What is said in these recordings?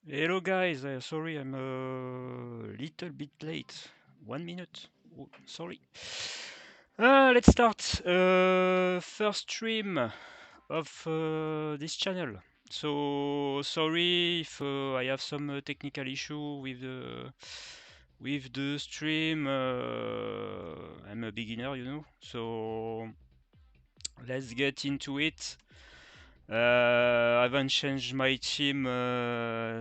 Hello guys, sorry I'm a little bit late. 1 minute. Oh, sorry. Let's start. First stream of this channel. So sorry if I have some technical issue with the stream. I'm a beginner, you know. So let's get into it. I haven't changed my team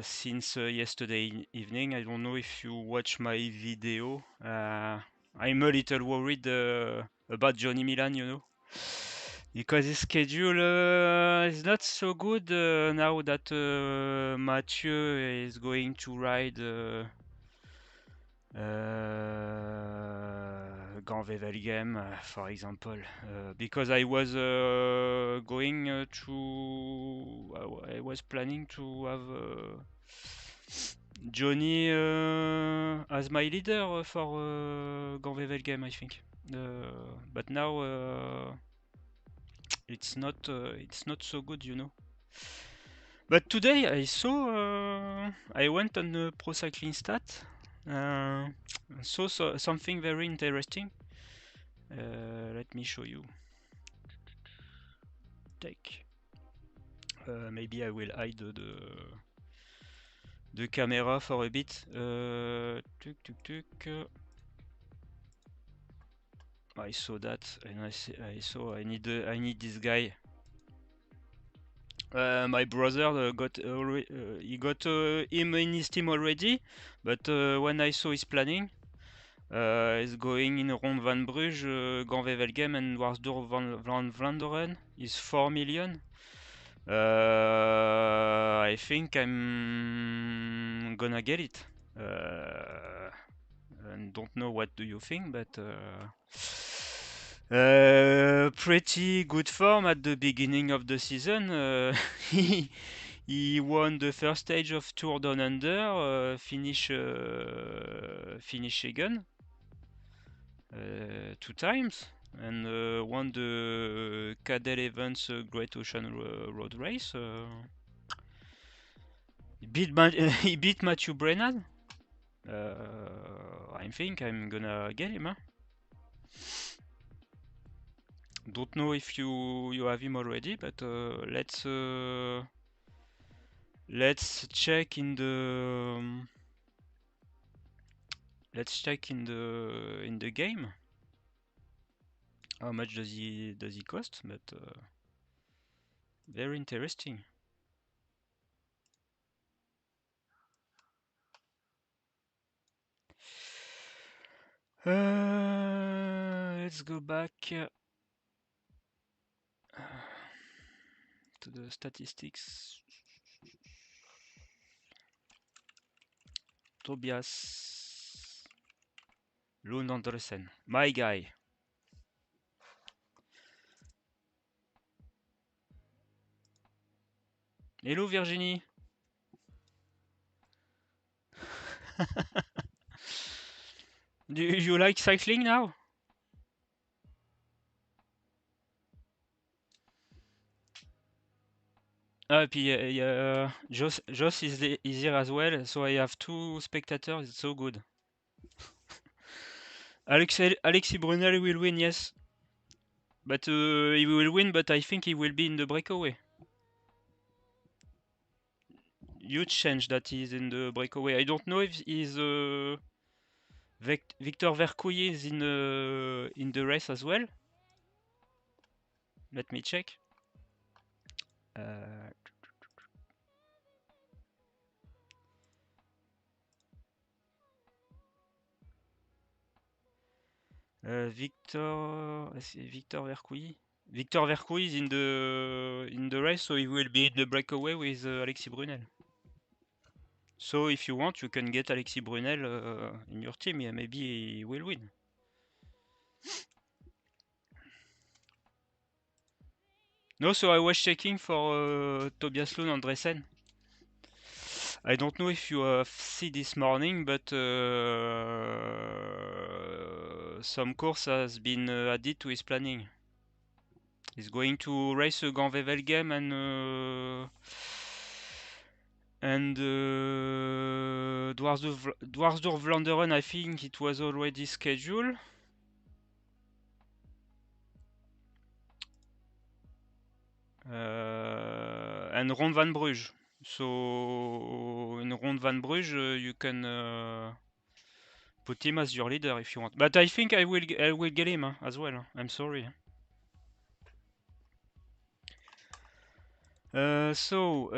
since yesterday evening. I don't know if you watch my video. I'm a little worried about Johnny Milan, you know, because his schedule is not so good now that Mathieu is going to ride Ganvevelgem, for example, because I was going I was planning to have Johnny as my leader for Ganvevelgem, I think. But now it's not so good, you know. But today I saw I went on Pro Cycling Stat, uh, saw something very interesting. Let me show you. Take. Maybe I will hide the camera for a bit. Tuk tuk tuk. I saw that, and I saw I need this guy. My brother got he got him in his team already, but when I saw his planning, he's going in Ronde van Bruges, Ganvevelgem, and Dwarsdorp van Vlaanderen is 4 million. I think I'm gonna get it. And don't know what do you think, but pretty good form at the beginning of the season. He won the first stage of Tour Down Under, finish Egan 2 times, and won the Cadel Evans Great Ocean Road Race. He beat Matthew Brennan. I think I'm gonna get him. Huh? Don't know if you have him already, but let's check in the in the game. How much does he cost? But very interesting. Let's go back to the statistics. Tobias Lund Andersen, my guy. Hello Virginie. Do you like cycling now? Ah, puis Joss is here as well, so I have 2 spectators. It's so good. Alexis Brunel will win, yes, but he will win. But I think he will be in the breakaway. Huge change that he's in the breakaway. I don't know if he's Victor Vercouille is in the race as well. Let me check. Victor Vercouille. Victor Vercouille is in the race, so he will be in the breakaway with Alexis Brunel. So if you want, you can get Alexis Brunel in your team. Yeah, maybe he will win. No, so I was checking for Tobias Lund Andresen. I don't know if you have seen this morning, but some course has been added to his planning. He's going to race a Ganvevelgem And Dwarsdorf-Vlaanderen, I think it was already scheduled. And Ronde van Bruges. So in Ronde van Bruges, you can put him as your leader if you want. But I think I will get him as well. I'm sorry. So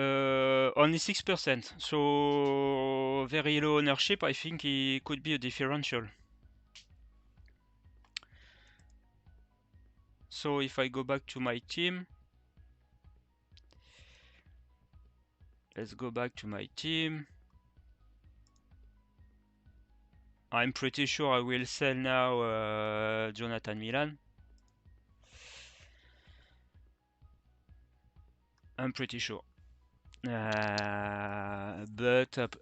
only 6%. So very low ownership. I think he could be a differential. So if I go back to my team, let's go back to my team. I'm pretty sure I will sell now Jonathan Milan. I'm pretty sure. But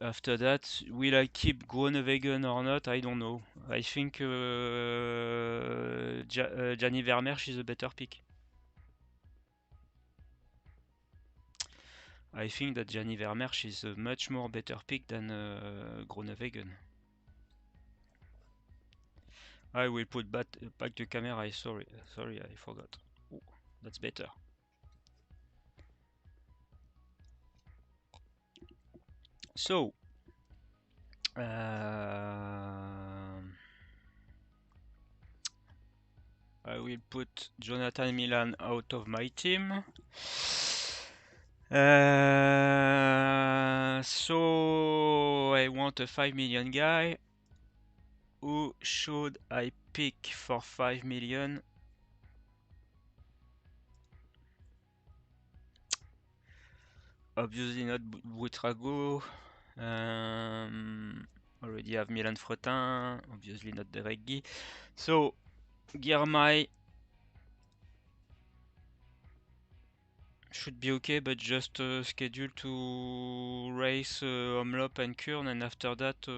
after that, will I keep Groenewegen or not? I don't know. I think Gianni Vermeersch is a better pick. I think that Gianni Vermeersch is a much more better pick than Groenewegen. I will put back the camera. Sorry, I forgot. Oh, that's better. So, I will put Jonathan Milan out of my team. So I want a 5 million guy. Who should I pick for 5 million? Obviously not Buitrago. Already have Milan Fretin. Obviously not Derek Guy. So Girmay should be okay, but just scheduled to race Omlop and Kurn, and after that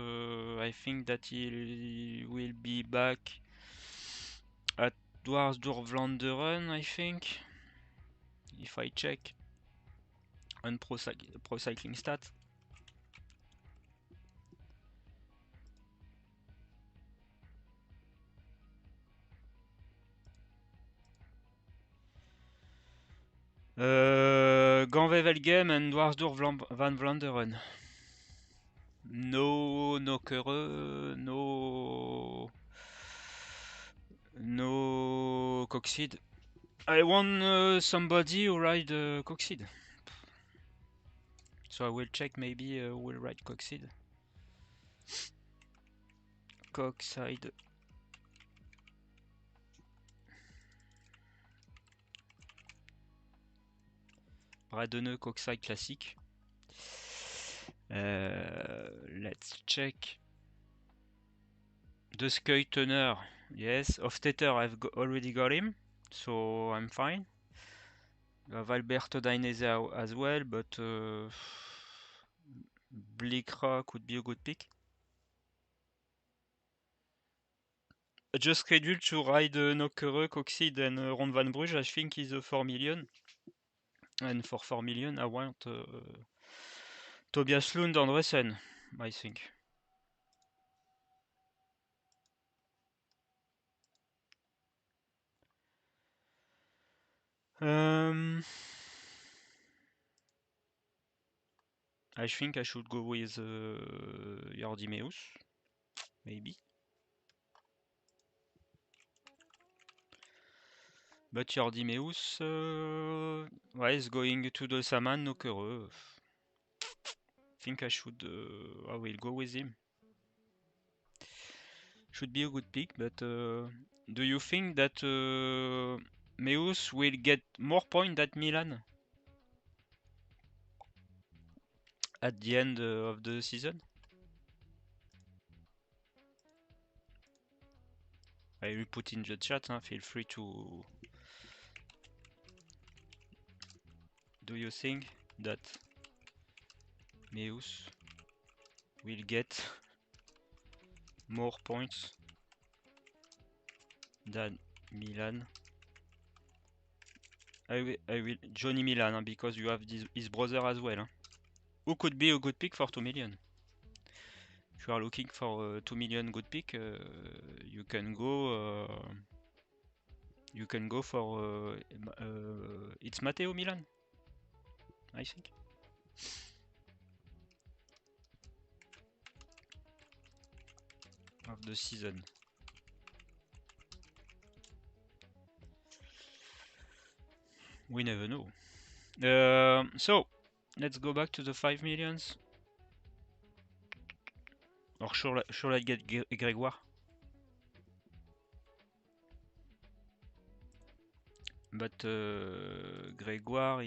I think that he will be back at Dwarsdorf-Vlaanderen, I think, if I check on Pro Cycling Stats. Ganvevelgem and Dwarsdorf-Van Vlaanderen. No Nokere, no Coxid. I want somebody who ride Coxid. So I will check, maybe we'll ride Coxid. Coxide. Bradone Coxide classique. Let's check. De Skuytener, yes. Hofstetter, I've already got him, so I'm fine. We have Alberto Dainese as well, but Blikra could be a good pick. Just scheduled to ride Nokere, Coxid and Ronde van Bruges. I think he's a 4 million. And for 4 million, I want Tobias Lund Andresen, I think. I think I should go with Jordi Meus, maybe. But Jordi Meus is going to the Saman Nokere. I think I will go with him. Should be a good pick, but do you think that Meus will get more points than Milan at the end of the season? I will put in the chat, feel free to... Do you think that Meus will get more points than Milan? I will Johnny Milan, because you have his brother as well. Who could be a good pick for 2 million? If you are looking for 2 million good pick, you can go for it's Matteo Milan, I think. Of the season. We never know. So let's go back to the 5 millions. Or should I get Grégoire? But Grégoire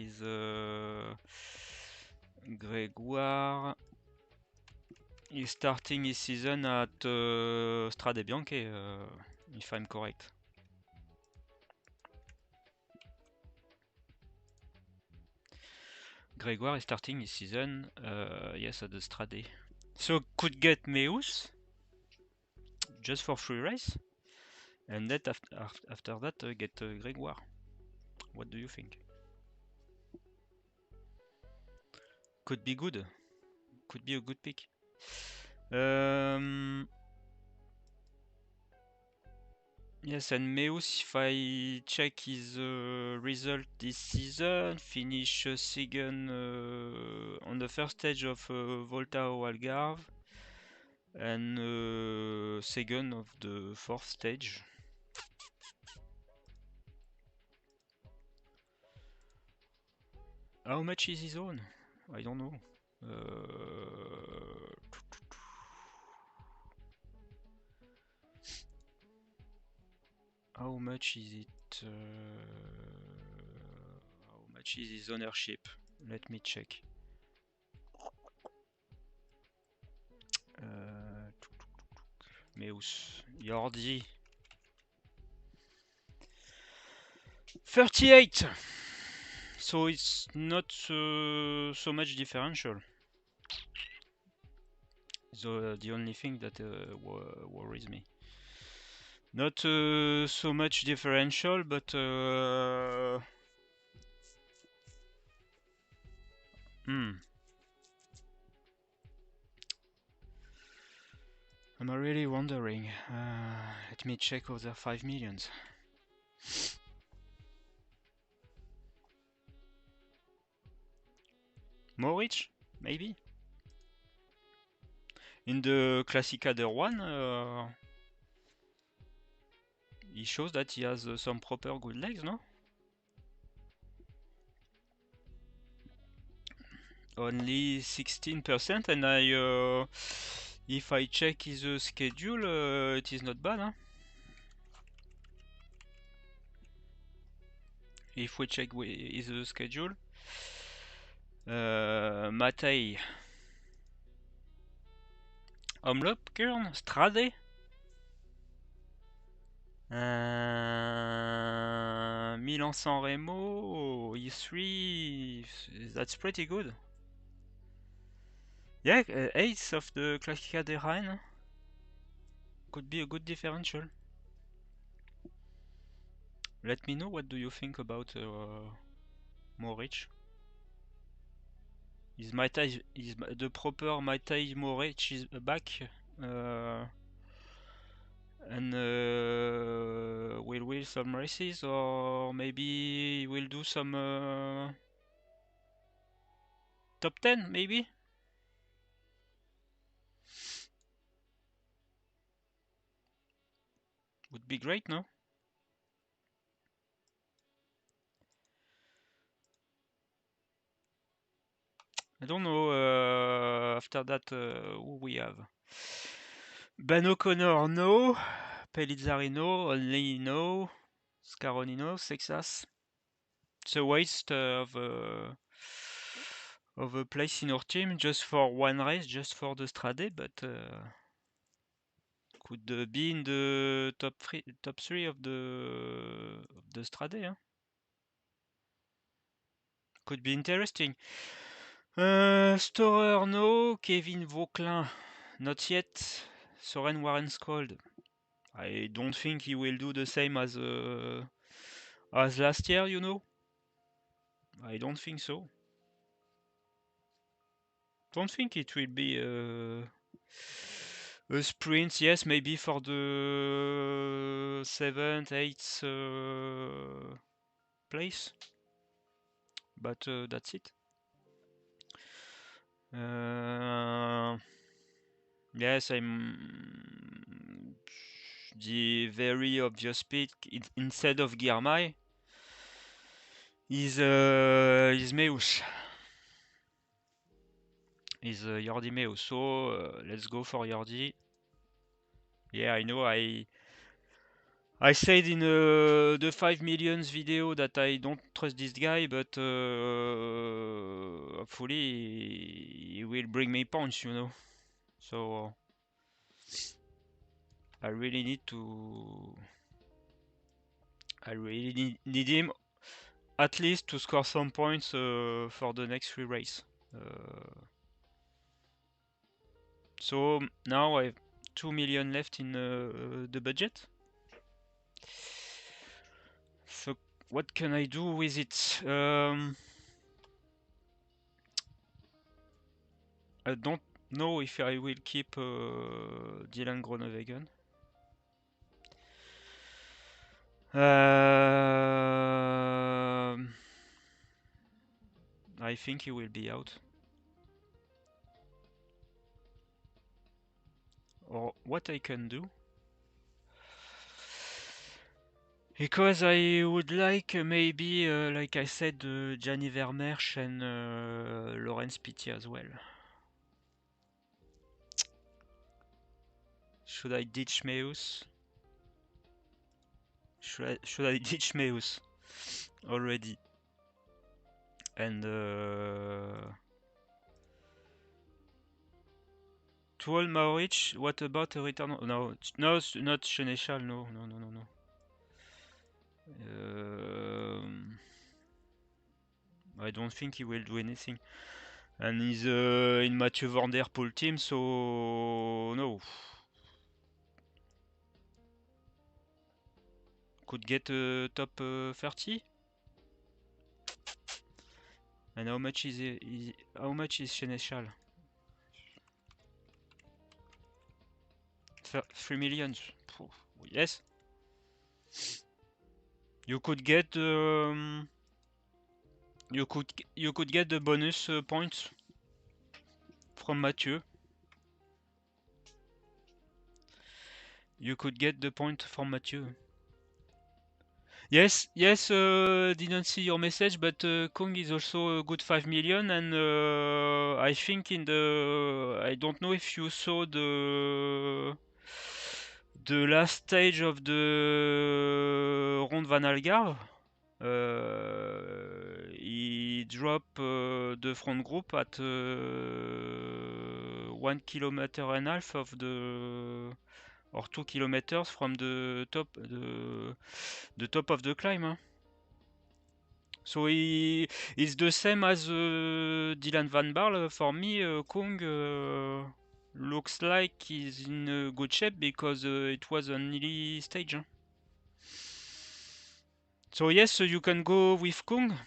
is starting his season at Strade Bianche, if I'm correct. Grégoire is starting his season, yes, at the Strade. So could get Meus just for free race, and then after that get Grégoire. What do you think? Could be good. Could be a good pick. Yes, and Meus, if I check his result this season, finish second on the first stage of Volta au Algarve, and second of the fourth stage. How much is his own? I don't know. How much is it? How much is his ownership? Let me check. Meus, Jordi. 38! So it's not so much differential. So the only thing that worries me. Not so much differential, but I'm really wondering. Let me check other 5 millions. Moritz, maybe? In the Classicader one, he shows that he has some proper good legs, no? Only 16%, and if I check his schedule, it is not bad, huh? If we check his schedule, Matej, Omloop-Kuurne, Strade, Milan-San Remo, E3, that's pretty good. Yeah, 8th of the Classica de Rennes could be a good differential. Let me know what do you think about Moritz. Is the proper Matej Moritz is back? And we'll win some races, or maybe we'll do some top 10, maybe? Would be great, no? I don't know, after that, who we have? Ben O'Connor, no. Pellizzarino, only no. Scaroni, no. Sexas. It's a waste of a place in our team just for one race, just for the Strade, but could be in the top three of the Strade, huh? Could be interesting. Storer, no. Kevin Vauquelin, not yet. Soren Warrenskold, I don't think he will do the same as last year, you know. I don't think so. don't think it will be a sprint. Yes, maybe for the 7th, 8th place, but that's it. Yes, I'm the very obvious pick instead of Girmay is Meus. Is Yardi Meus. So let's go for Yardi. Yeah, I know. I said in the 5 millions video that I don't trust this guy, but hopefully he will bring me points, you know. So I really need to. I really need him at least to score some points for the next 3 races. So now I have 2 million left in the budget. So what can I do with it? I don't know if I will keep Dylan Groenewegen. I think he will be out. Or what I can do, because I would like maybe, like I said, Gianni Vermeersch and Laurens Pittier as well. Should I ditch Meus? Should I ditch Meus already? And Tuol Maoric, what about a return? No, no, not Seneschal. No. I don't think he will do anything. And he's in Mathieu Van Der Poel team, so no. Could get top 30. And how much is Seneschal? 3 million. Yes. You could get you could get the bonus points from Mathieu. You could get the point from Mathieu. Yes, didn't see your message, but Kong is also a good 5 million, and I think I don't know if you saw the last stage of the Ronde van Algarve. He dropped the front group at 1 kilometer and a half of the or 2 kilometers from the top of the climb. Huh? So he's the same as Dylan Van Baarle. For me, Kung looks like he's in good shape because it was an early stage. Huh? So yes, you can go with Kung.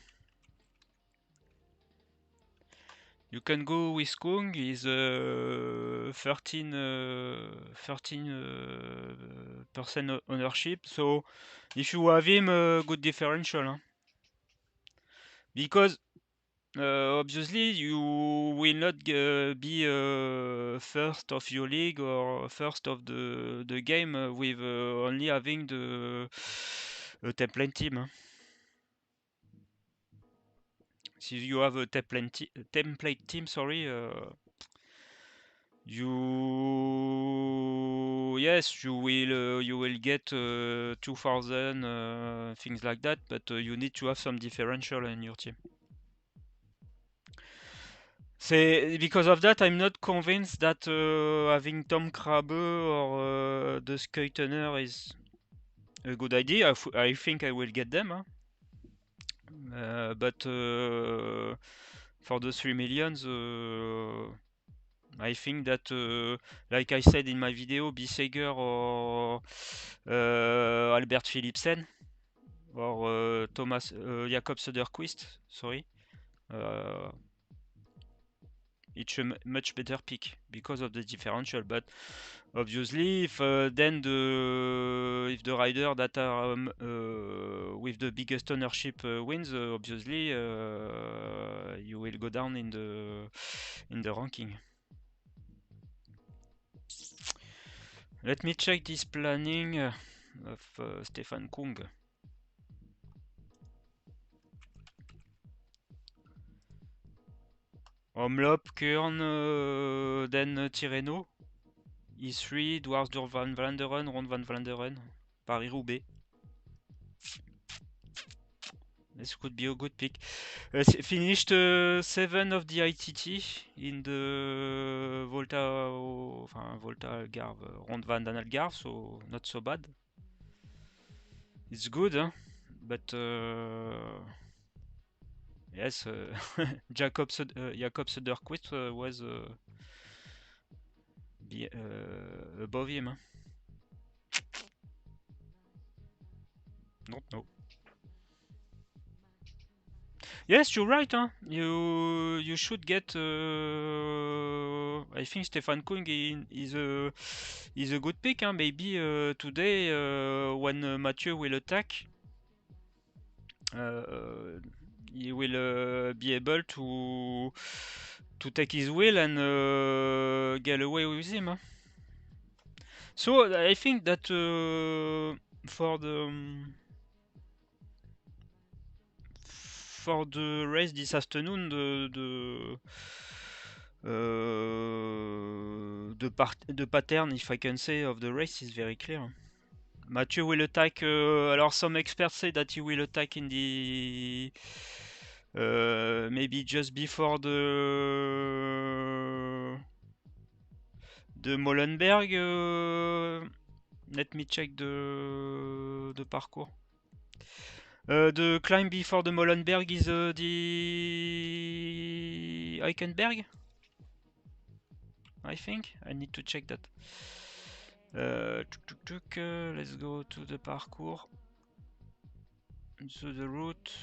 You can go with Kung. He's 13% ownership. So if you have him, good differential. Huh? Because obviously you will not be first of your league or first of the game with only having the template team. Huh? So you have a template team, sorry. You will get 2000 things like that, but you need to have some differential in your team. Because of that, I'm not convinced that having Tom Krabbe or the Skeutener is a good idea. I think I will get them, huh? But for the 3 millions, I think that, like I said in my video, Biseger or Albert Philipsen or Thomas Jakob Söderqvist, sorry. it's a much better pick because of the differential. But obviously, if then if the rider that are with the biggest ownership wins, obviously you will go down in the ranking. Let me check this planning of Stefan Kung. Omloop, Kern, then Tirreno, E3, Dwarsdorp van Vlaanderen, Ronde van Vlaanderen, Paris-Roubaix. This could be a good pick. Finished 7 of the ITT in the Volta Algarve, Ronde van den Algarve, so not so bad. It's good, huh? But yes, Jakob Söderqvist was above him. Huh? Don't know. Yes, you're right. Huh? You should get. I think Stefan Kung is a good pick. Huh? Maybe today when Mathieu will attack, he will be able to take his wheel and get away with him. Huh? So I think that for the race this afternoon, the pattern, if I can say, of the race is very clear. Mathieu will attack. Alors some experts say that he will attack in the maybe just before the Molenberg. Let me check the parcours. The climb before the Molenberg is the Eichenberg, I think. I need to check that. Let's go to the parcours. To the route.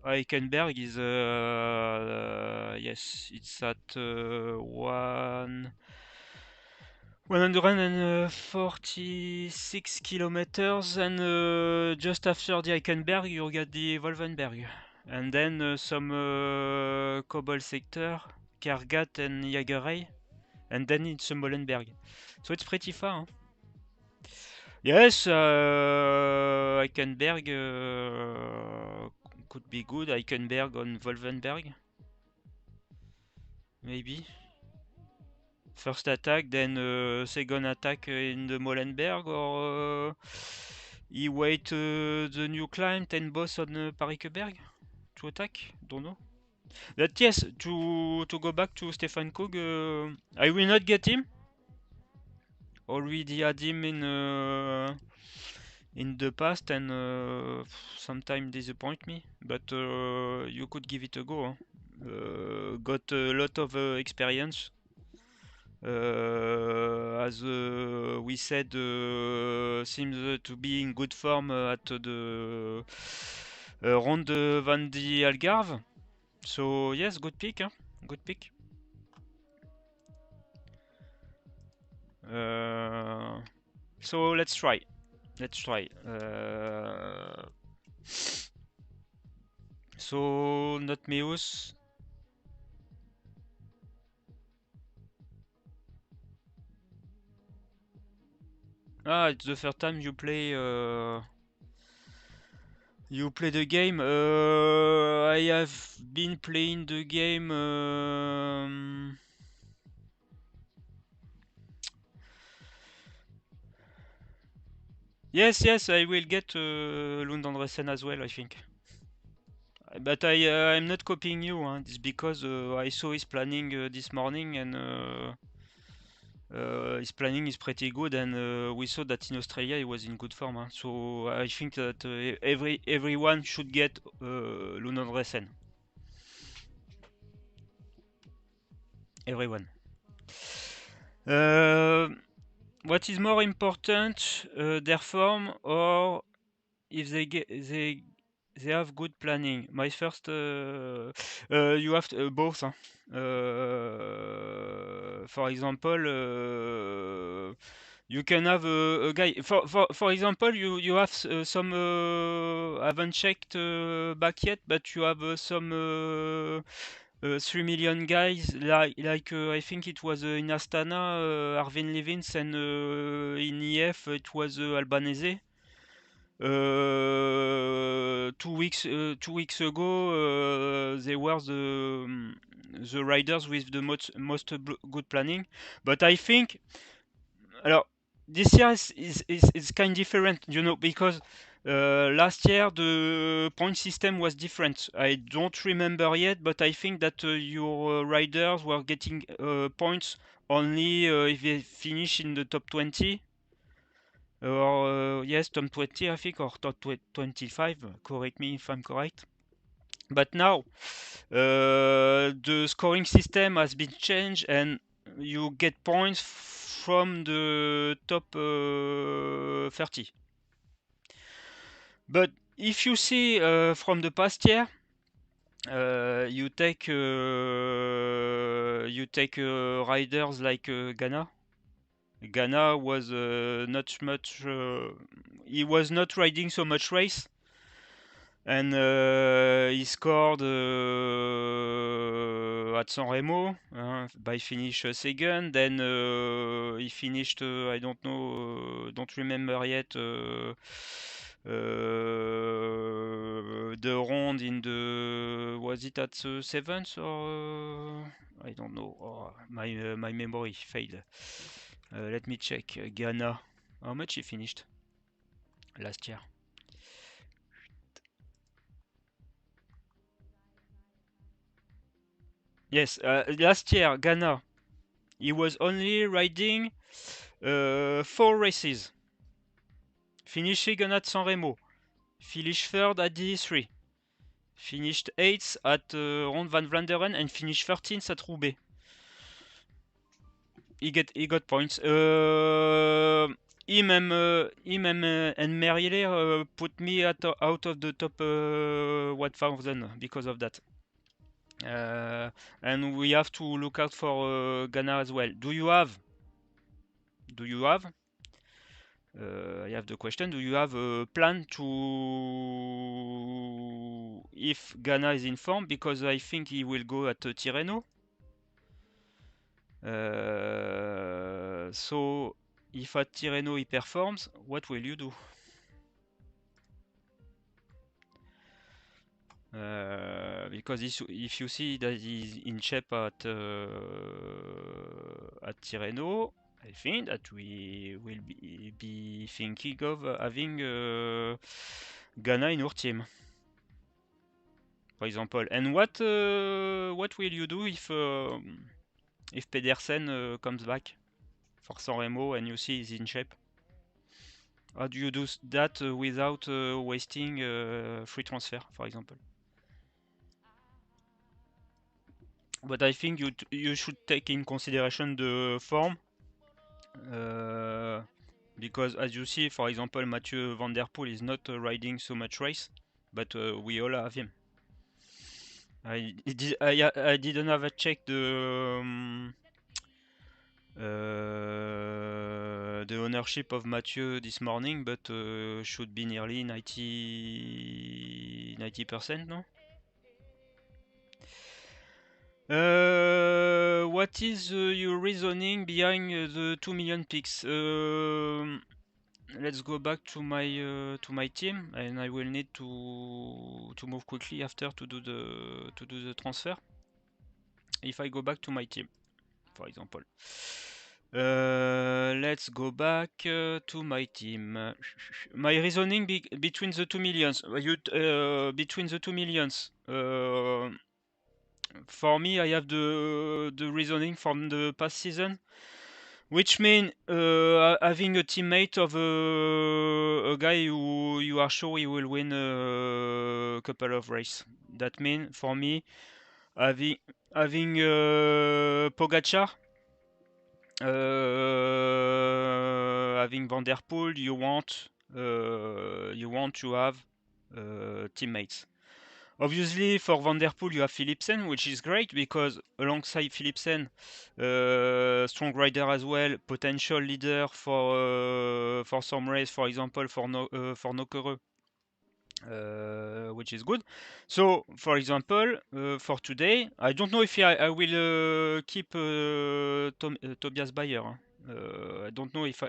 Eichenberg is yes, it's at 146 kilometers, and just after the Eichenberg you get the Wolvenberg, and then some cobble sector, Kargat and Jagerei, and then it's Molenberg. So it's pretty far. Huh? Yes, Eichenberg could be good. Eichenberg on Wolvenberg, maybe. First attack, then second attack in the Molenberg, or he wait the new climb, 10 boss on Parikeberg to attack? Don't know. But yes, to go back to Stefan Kung, I will not get him. Already had him in the past, and sometimes disappoint me. But you could give it a go. Huh? Got a lot of experience. As we said, seems to be in good form at the Ronde van die Algarve. So yes, good pick. Huh? Good pick. So let's try. Let's try. So not Meus. Ah, it's the first time you play. You play the game. I have been playing the game. Yes, I will get Lund Andresen as well, I think. But I'm not copying you. Huh? It's because I saw his planning this morning, and his planning is pretty good, and we saw that in Australia he was in good form. Huh? So I think that everyone should get Lund Andresen. Everyone. what is more important, their form or if they have good planning? My first, you have both. Huh? For example, you can have a guy. For example, you have some. I haven't checked back yet, but you have some 3 million guys like I think it was in Astana, Arvin Levins, and in EF it was Albanese. 2 weeks ago, they were the riders with the most good planning. But I think, alors, this year is kind of different, you know, because last year the point system was different. I don't remember yet, but I think that your riders were getting points only if they finish in the top 20. Or yes, top 20, I think, or top 25. Correct me if I'm correct. But now the scoring system has been changed, and you get points from the top 30. But if you see from the past year, you take riders like Ghana. Ghana was not much. He was not riding so much race, and he scored at Sanremo by finish second. Then he finished. I don't know. Don't remember yet. The round in the, was it at the seventh or I don't know. Oh, my memory failed. Let me check. Ghana. How much he finished last year? Yes, last year Ghana. He was only riding 4 races. Finished second at Sanremo. Finished third at DD3. Finished 8th at Ronde van Vlaanderen and finished 13th at Roubaix. He got points. Him and Merlier put me out of the top 1000 because of that. And we have to look out for Ghana as well. Do you have? I have the question. Do you have a plan to, if Ghana is in form, because I think he will go at Tirreno. So if at Tirreno he performs, what will you do? Because if you see that he's in shape at Tirreno, I think that we will be thinking of having Ghana in our team, for example. And what will you do if Pedersen comes back for Sanremo and you see he's in shape? How do you do that without wasting free transfer, for example? But I think you should take in consideration the form, because as you see, for example, Mathieu Van Der Poel is not riding so much race, but we all have him. I didn't have a check the ownership of Mathieu this morning, but should be nearly 90%, no? What is your reasoning behind the 2 million picks? Let's go back to my team, and I will need to move quickly after to do the transfer. If I go back to my team, for example, let's go back to my team. My reasoning between the 2 millions. Between the 2 millions. For me, I have the reasoning from the past season, which means having a teammate of a guy who you are sure he will win a couple of races. That means for me having Pogacar, having Van Der Poel, you want to have teammates. Obviously, for Van Der Poel, you have Philipsen, which is great because alongside Philipsen, strong rider as well, potential leader for some race, for example, for Nokere, which is good. So, for example, for today, I don't know if I will keep Tobias Bayer. I don't know if I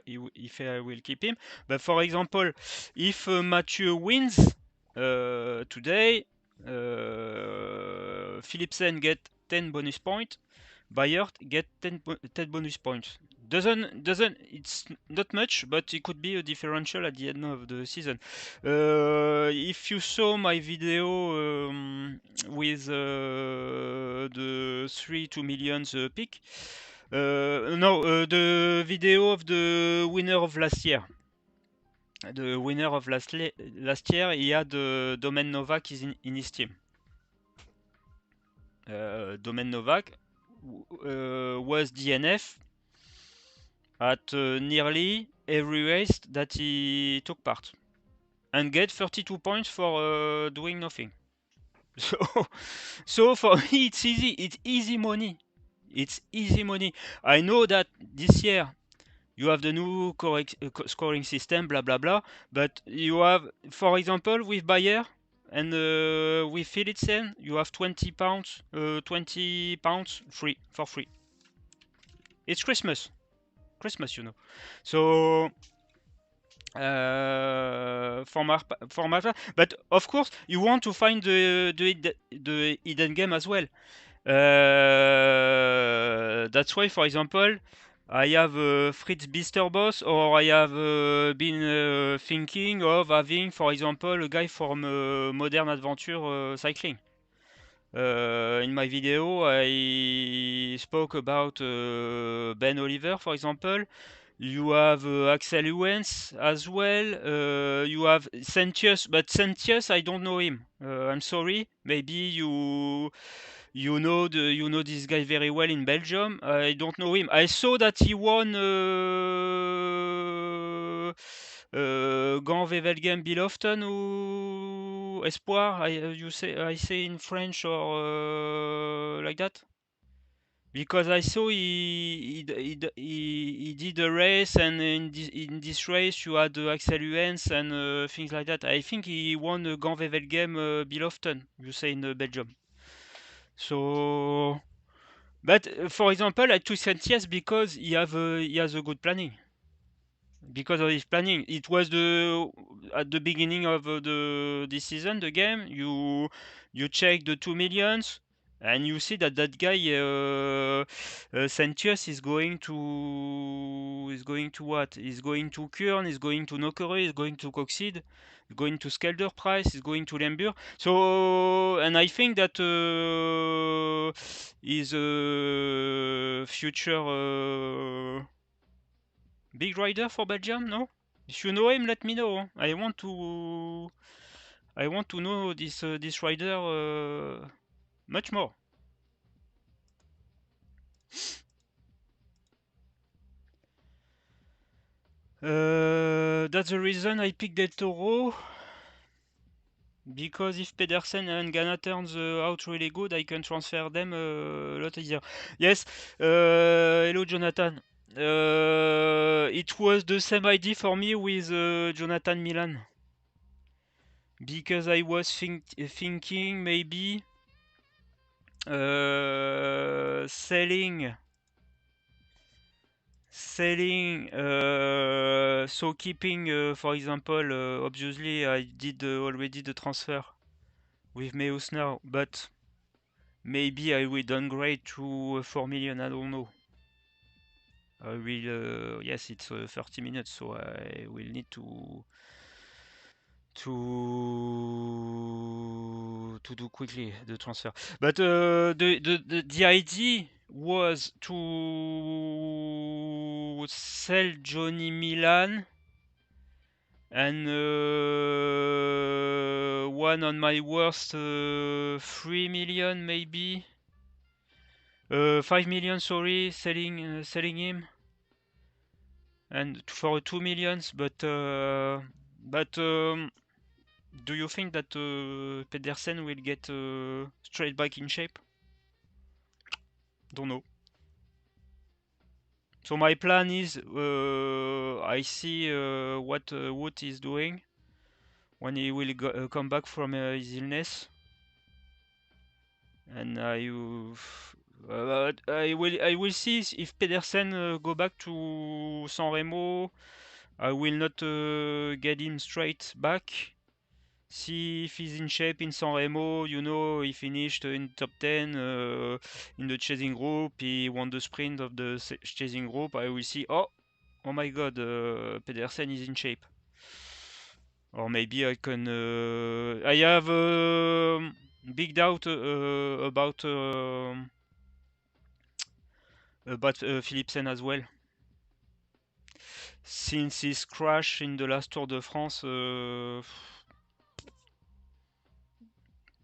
will keep him. But for example, if Mathieu wins today, Philipsen get 10 bonus points. Bayer get 10 bonus points. It's not much, but it could be a differential at the end of the season. If you saw my video with the 2 million pick, the video of the winner of last year. The winner of last year, he had Domen Novak is in his team. Domen Novak was DNF at nearly every race that he took part and get 32 points for doing nothing. So for me it's easy. It's easy money. It's easy money. I know that this year you have the new scoring system, blah blah blah. But you have, for example, with Bayer and with Philipsen, you have 20 pounds free for free. It's Christmas, you know. So for my but of course you want to find the hidden game as well. That's why, for example, I have Fritz Bisterboss, or I have been thinking of having, for example, a guy from Modern Adventure Cycling. In my video, I spoke about Ben Oliver, for example. You have Axel Owens as well. You have Sentius, but Sentius, I don't know him. I'm sorry. Maybe you know this guy very well in Belgium. I don't know him. I saw that he won Gand Wevelgem Biloften ou Espoir. I say in French or like that. Because I saw he did a race, and in this race you had Axel Owens and things like that. I think he won Gand Wevelgem Biloften, you say in Belgium. So, but for example, I took Sentius because he has a good planning. Because of his planning, it was at the beginning of this season, the game. You check the 2 millions, and you see that guy Sentius is going to what? He's going to Kuurne, he's going to Nokere, he's going to Coxide, he's going to Skelderprijs, he's going to Limburg. So, and I think that is a future big rider for Belgium. No? If you know him, let me know. I want to know this rider much more. That's the reason I picked Del Toro. Because if Pedersen and Ghana turns out really good, I can transfer them a lot easier. Yes. Hello, Jonathan. It was the same idea for me with Jonathan Milan. Because I was thinking maybe selling so keeping for example, obviously I did already the transfer with Meus now, but maybe I will downgrade to 4 million. I don't know. I will yes, it's 30 minutes, so I will need to do quickly the transfer. But the idea was to sell Johnny Milan and one on my worst 3 million, maybe 5 million, sorry, selling him. and for 2 millions, but do you think that Pedersen will get straight back in shape? Don't know. So my plan is I see what Wout is doing when he will come back from his illness, and I will see if Pedersen go back to San Remo. I will not get him straight back. See if he's in shape in San Remo. You know, he finished in top 10 in the chasing group. He won the sprint of the chasing group. I will see. Oh my God, Pedersen is in shape. Or maybe I can. I have big doubt about Philipsen as well. Since his crash in the last Tour de France,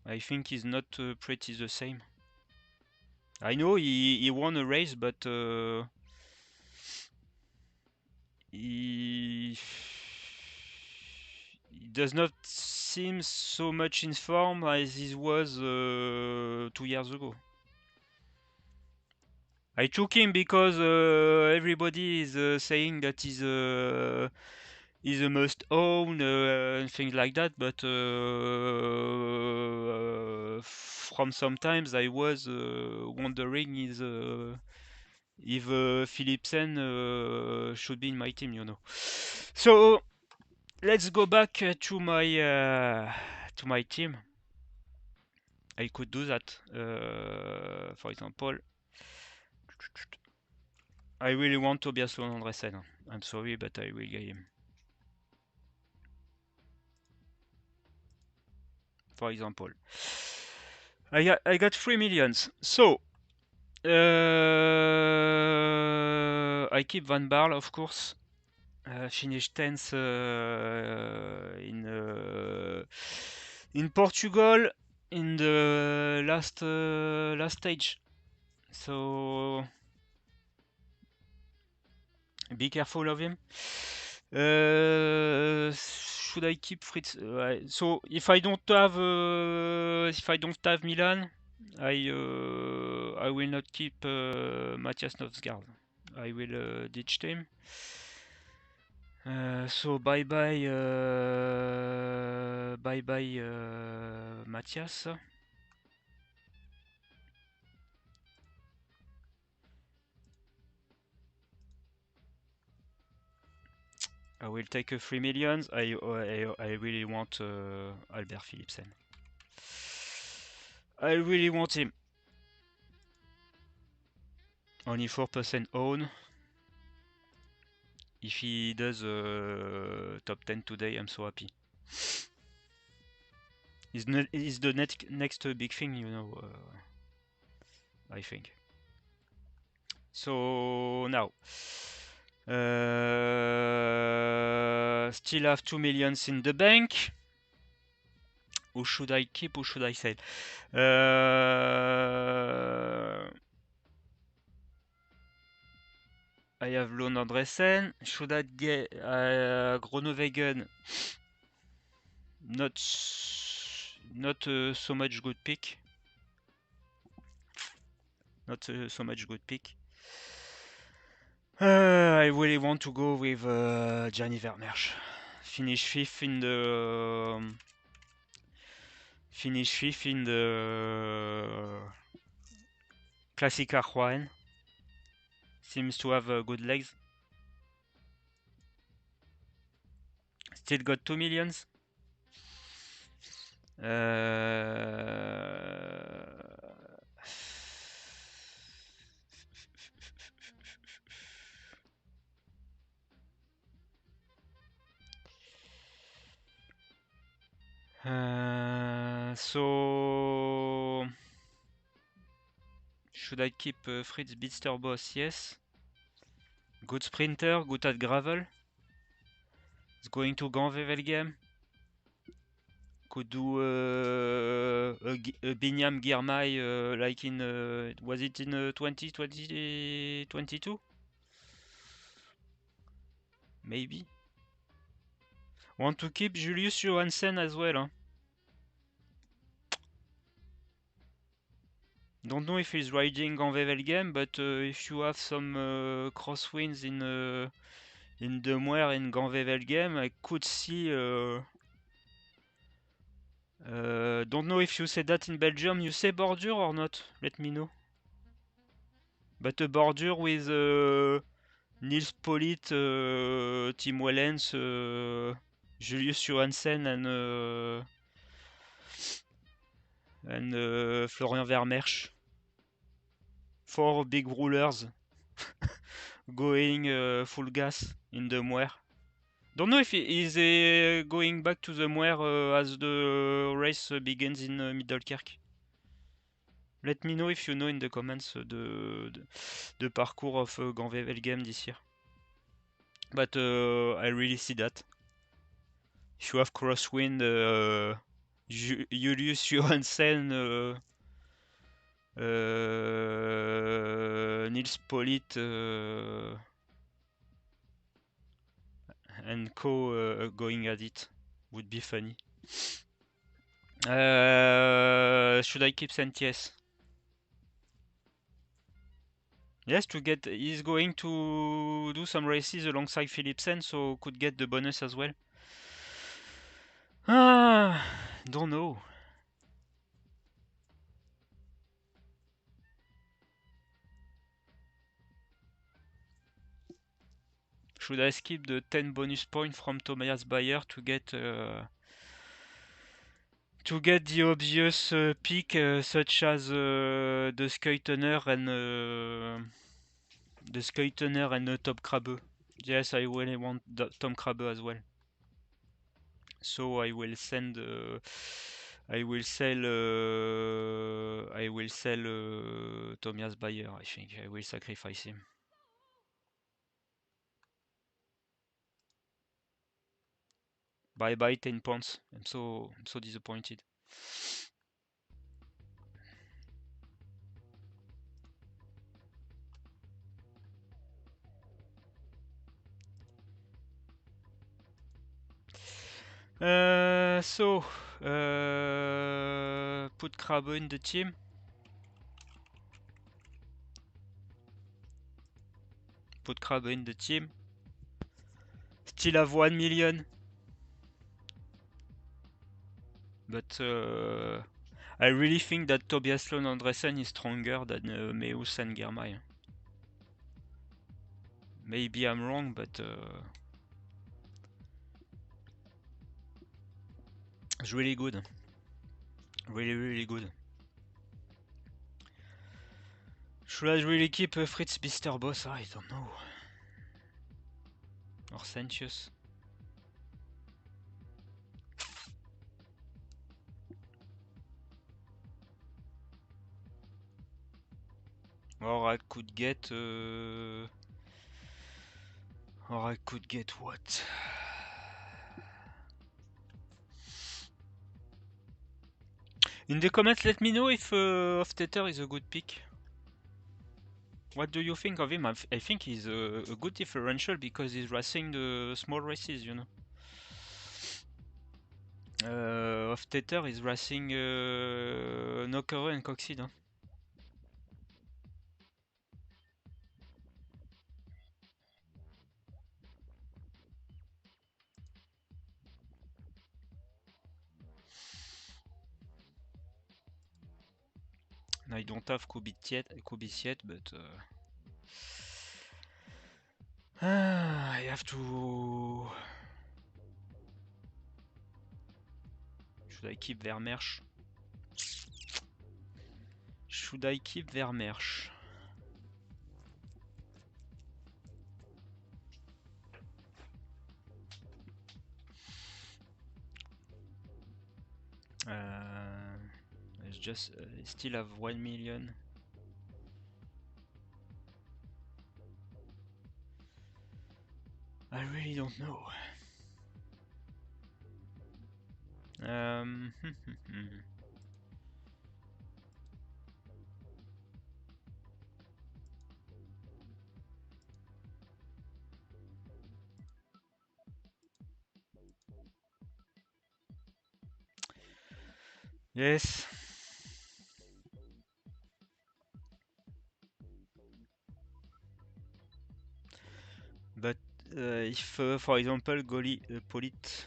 I think he's not pretty the same. I know he won a race, but he does not seem so much in form as he was 2 years ago. I took him because everybody is saying that he's a must own and things like that, but from sometimes I was wondering if Philipsen should be in my team, you know. So let's go back to my team. I could do that. For example, I really want Tobias Lund Andresen. I'm sorry, but I will get him. For example, I got 3 millions. So I keep Van Baarle, of course. Finished 10th in Portugal in the last stage. So be careful of him. Should I keep Fritz? So if I don't have Milan, I will not keep Matthias Novsgaard. I will ditch him. So bye bye Matthias. I will take a 3 millions. I really want Albert Philipsen. I really want him. Only 4% own. If he does top 10 today, I'm so happy. He's the next big thing, you know. I think. So now, still have 2 millions in the bank. Who should I keep? Who should I sell? I have Lund Andresen. Should I get Groenewegen? Not so much good pick. Not so much good pick. I really want to go with Gianni Vermeersch. Finish fifth in the Classica Juan. Seems to have good legs. Still got 2 millions. So should I keep Fritz Bitsterboss? Yes. Good sprinter, good at gravel. It's going to Ganvevelgem. Could do a Binyam Girmay like in was it in 2022? maybe. Want to keep Julius Johansen as well, huh? Don't know if he's riding Ganvevelgem, but if you have some crosswinds in De Moer and Ganvevelgem, I could see. Don't know if you say that in Belgium. You say border or not? Let me know. But a border with Niels Pollitt, Tim Wellens, Julius Johansen, and Florian Vermeersch. 4 big rulers going full gas in the Moer. Don't know if he is going back to the Moer as the race begins in Middelkerk. Let me know if you know in the comments the parcours of Ganvevelgem this year. But I really see that. If you have crosswind, Julius Johansen, Niels Pollitt, and co going at it would be funny. Should I keep Saint Yes? Yes, to get he's going to do some races alongside Philipsen, so could get the bonus as well. Ah, don't know. Should I skip the 10 bonus point from Tobias Bayer to get the obvious pick such as the Skuytener and Tom Krabbe? Yes, I really want Tom Krabbe as well. So I will send. I will sell. Tobias Bayer. I think I will sacrifice him. Bye bye 10 points. I'm so disappointed. Put Krabbe in the team. Put Krabbe in the team. Still have 1 million. But I really think that Tobias Lund Andresen is stronger than Meus and Girmay. Maybe I'm wrong, but it's really good. Really, really good. Should I really keep Fritz Bisterboss? I don't know. Or Sentius. Or I could get... Or I could get what? In the comments, let me know if Hofstetter is a good pick. What do you think of him? I think he's a good differential because he's racing the small races, you know. Hofstetter is racing Nockere and Coxide. Huh? I don't have Kubis yet, but I have to. Should I keep Vermeersch? Should I keep Vermeersch? I just still have 1 million. I really don't know. Yes. But if, for example, Polit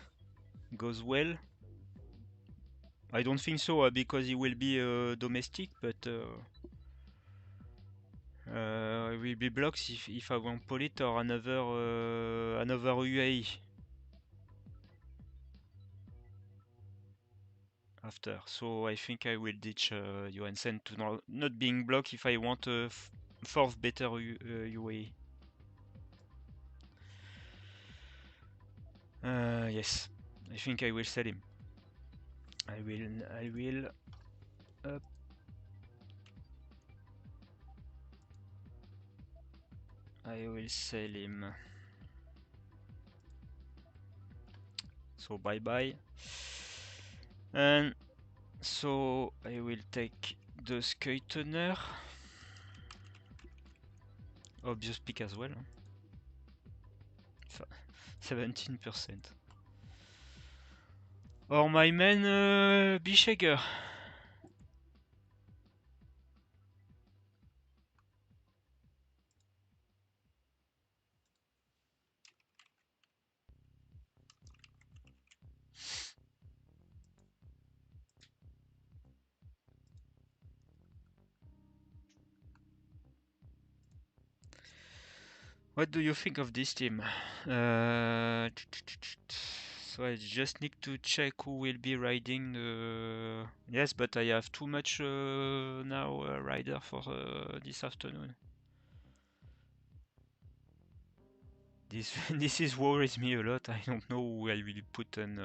goes well, I don't think so because he will be domestic, but it will be blocks if I want Polit or another UAE after. So I think I will ditch Johansen to not being blocked if I want a fourth better UAE. Yes, I think I will sell him. I will. Up. I will sell him. So bye bye. And so I will take the Skeutener. Obvious pick as well. 17%. Or my man Bishager. What do you think of this team? So I just need to check who will be riding the... Yes, but I have too much now rider for this afternoon. This is worries me a lot. I don't know who I will put on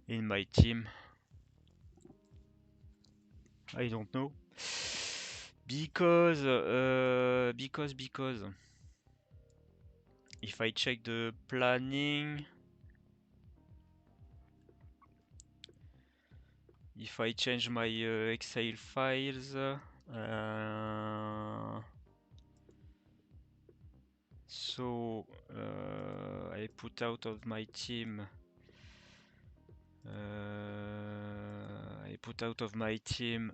in my team. I don't know because if I check the planning, if I change my Excel files, so I put out of my team. I put out of my team.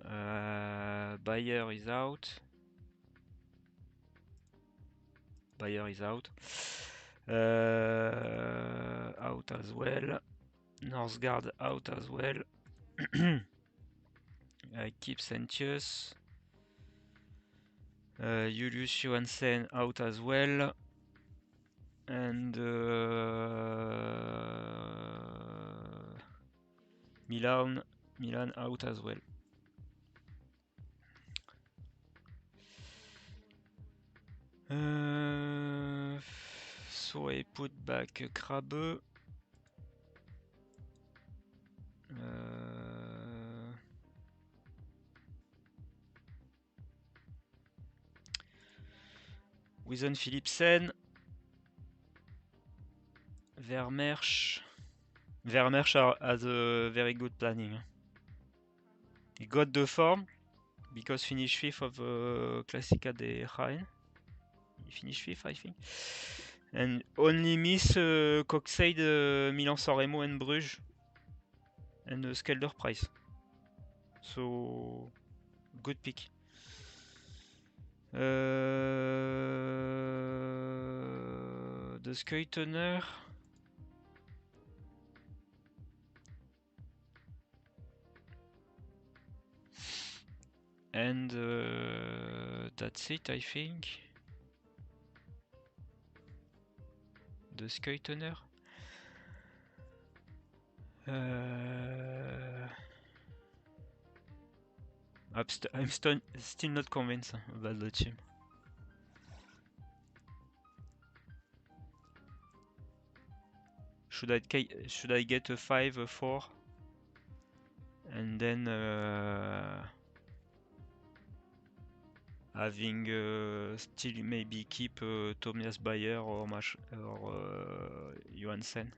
Bayer is out. Bayer is out. Out as well. Northgard out as well. I keep Sentius. Julius Johansen out as well. And Milan out as well. So I put back Krabbe. Wizen Philipsen. Vermersch. Vermersch has a very good planning. He got the form because finished 5th of Classica de Jaén. He finished 5th, I think. And only miss Coxade, Milan-San Remo and Bruges and Skelder Price. So good pick. The Skeutener. And that's it, I think. The Skeutener. I'm still not convinced about the team. Should I get a 5, a 4, and then having still maybe keep Tomias Bayer or Johansen?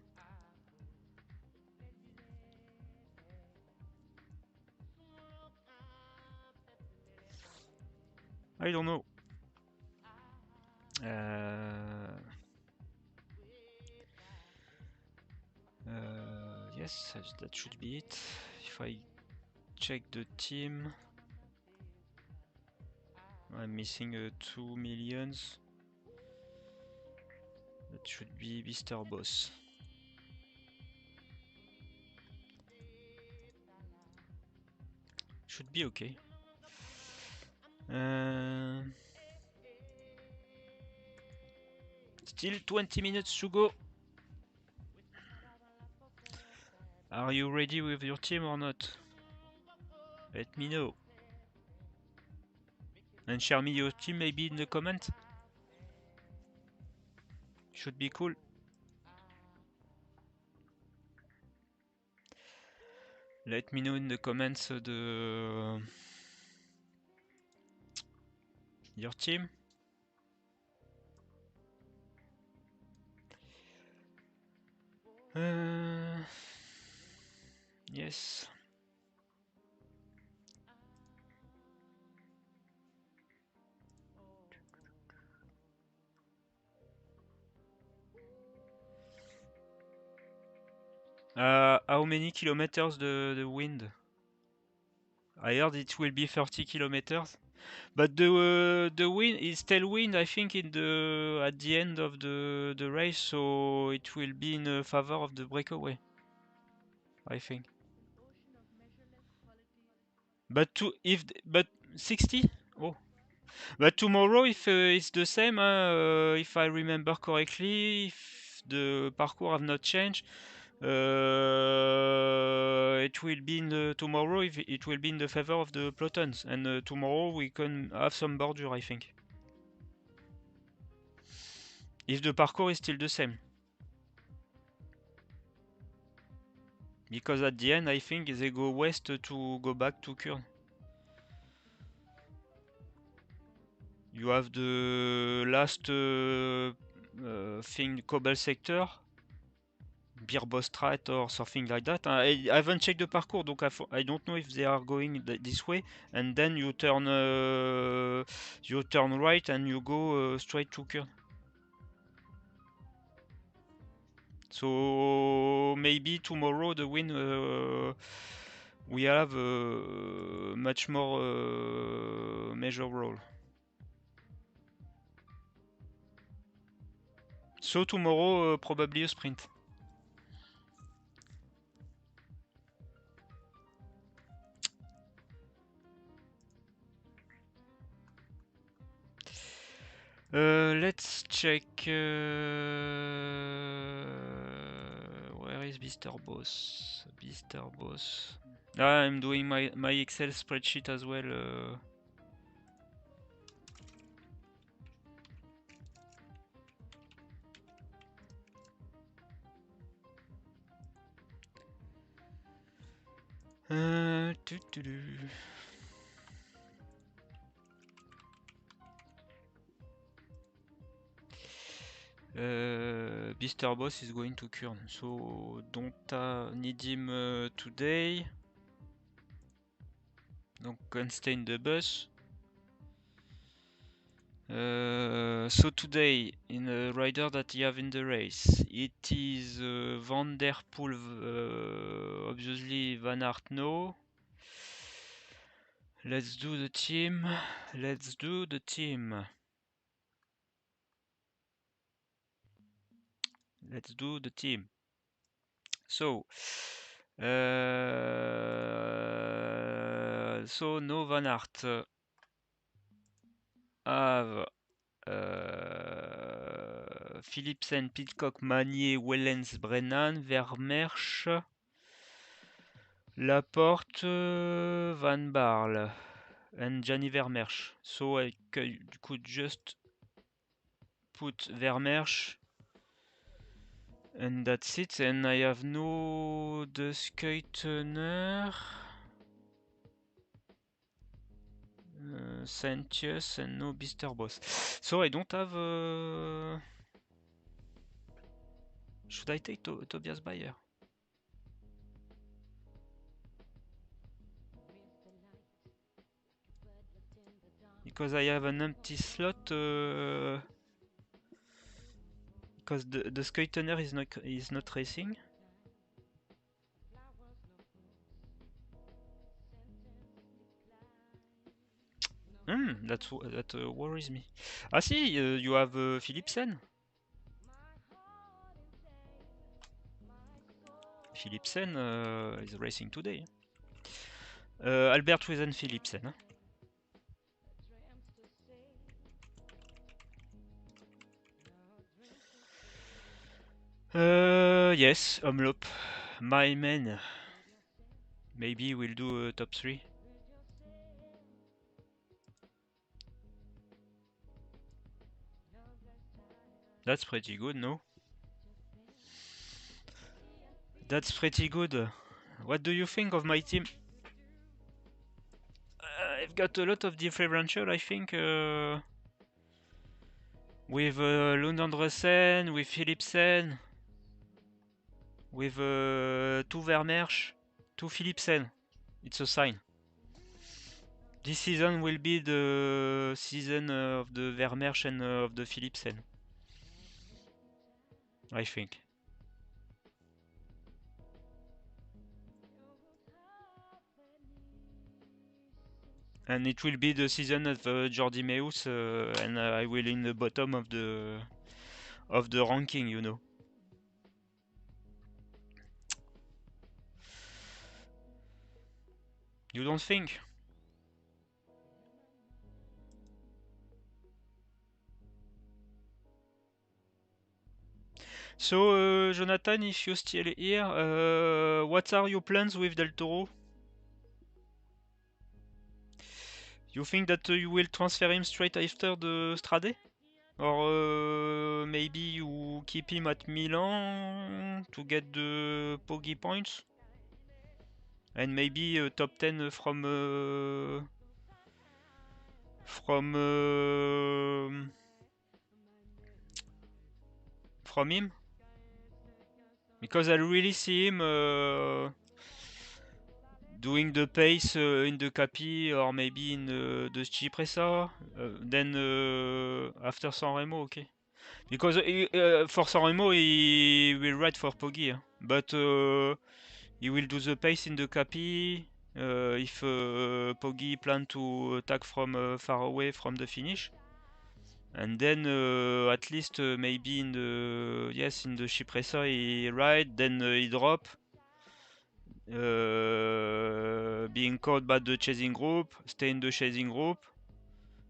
I don't know. Yes, that should be it. If I check the team, I'm missing 2 millions. That should be Mr. Boss. Should be okay. Still 20 minutes to go. Are you ready with your team or not? Let me know. And share me your team maybe in the comment. Should be cool. Let me know in the comments your team. Yes. How many kilometers the wind? I heard it will be 30 kilometers, but the wind is tailwind. I think at the end of the race, so it will be in favor of the breakaway. I think. But 60? Oh. But tomorrow, if it's the same, if I remember correctly, if the parcours have not changed, it will be tomorrow. If it will be in the favor of the Plotons, and tomorrow we can have some border, I think. If the parcours is still the same, because at the end, I think they go west to go back to Kurn. You have the last thing, Cobble sector. Birbostrat or something like that. I haven't checked the parcours, donc I don't know if they are going this way. And then you turn right and you go straight to Kurn. So maybe tomorrow the win we have a much more major role. So tomorrow probably a sprint. Let's check. Where is Mr. Boss? Mr. Boss. I'm doing my Excel spreadsheet as well. Mr. Boss is going to Kurn, so don't need him today. Donc can stay in the bus. So today, in the rider that you have in the race, it is Van Der Poel, obviously Van Aert no. Let's do the team. Let's do the team. Let's do the team. So, no Van Aert. Have Philipsen, Pidcock, Magnier, Wellens, Brennan, Vermersch, Laporte, Van Baarle, and Gianni Vermersch. So I could just put Vermersch, and that's it. And I have no De Skeutner, Sentius, and no Mr. Boss. So I don't have. Should I take Tobias Bayer? Because I have an empty slot. Because the Skeutner is not racing. That worries me. Ah, see, you have Philipsen. Philipsen is racing today. Albert Wiesen Philipsen. Huh? Yes, Omloop. My man. Maybe we'll do a top 3. That's pretty good, no? That's pretty good. What do you think of my team? I've got a lot of differential, I think. With Lund Andresen, with Philipsen, with two Vermeersch, two Philipsen. It's a sign. This season will be the season of the Vermeersch and of the Philipsen. I think. And it will be the season of Jordi Meus, and I will in the bottom of the ranking, you know. You don't think? So, Jonathan, if you're still here, what are your plans with Del Toro? You think that you will transfer him straight after the Strade? Or maybe you keep him at Milan to get the Poggi points? And maybe top 10 from him? Because I really see him doing the pace in the Capi or maybe in the Cipressa. Then after Sanremo, okay. Because for Sanremo he will ride for Poggi, hein. But he will do the pace in the Capi if Poggi plan to attack from far away from the finish. And then at least maybe in the Cipressa he ride, then he drop, being caught by the chasing group, stay in the chasing group,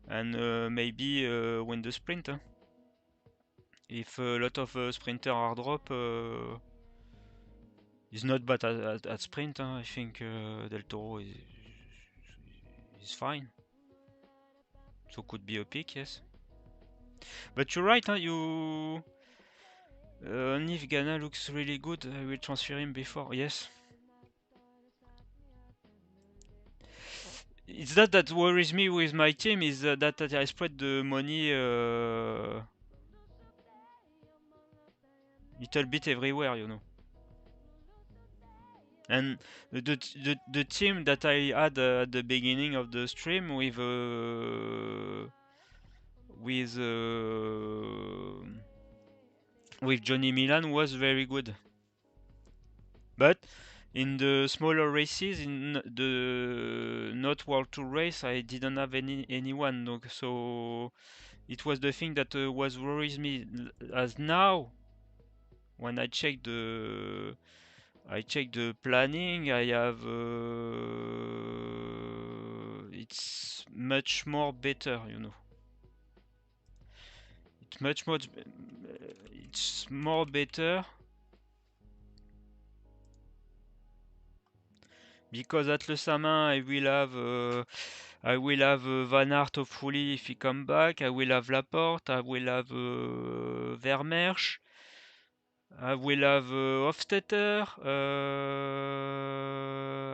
and maybe win the sprint. Huh? If a lot of sprinter are drop, he's not bad at sprint. Huh? I think Del Toro is fine. So could be a pick, yes. But you're right, huh? If Ghana looks really good, I will transfer him before. Yes. It's that worries me with my team is that I spread the money little bit everywhere, you know. And the team that I had at the beginning of the stream with Johnny Milan was very good. But in the smaller races, in the not World Tour race, I didn't have anyone. No, so it was the thing that was worries me. As now, when I check the planning, I have it's much more better, you know. It's more better because at Le Samin I will have Van Aert hopefully if he come back. I will have Laporte. I will have Vermeersch. I will have Hofstetter.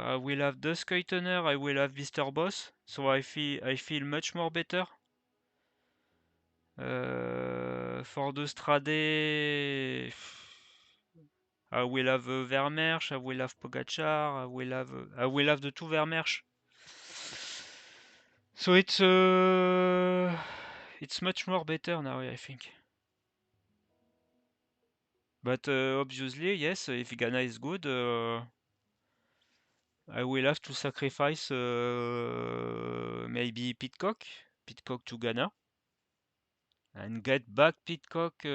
I will have Duskeutener. I will have Boss. So I feel much more better. For the Strade, I will have Vermeersch. I will have Pogacar. I will have the two Vermeersch. So it's much more better now, I think. But obviously, yes, if Ghana is good, I will have to sacrifice maybe Pitcock to Ghana, and get back Pitcock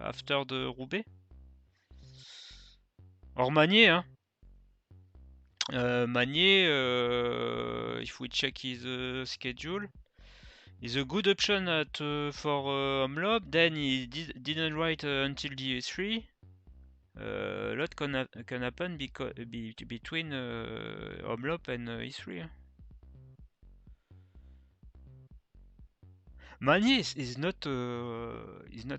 after the Roubaix. Or Magnier, hein. Magnier, if we check his schedule, is a good option at for Omloop. Then he didn't ride until DA3. A lot can happen between Omloop and E3. Magnier is not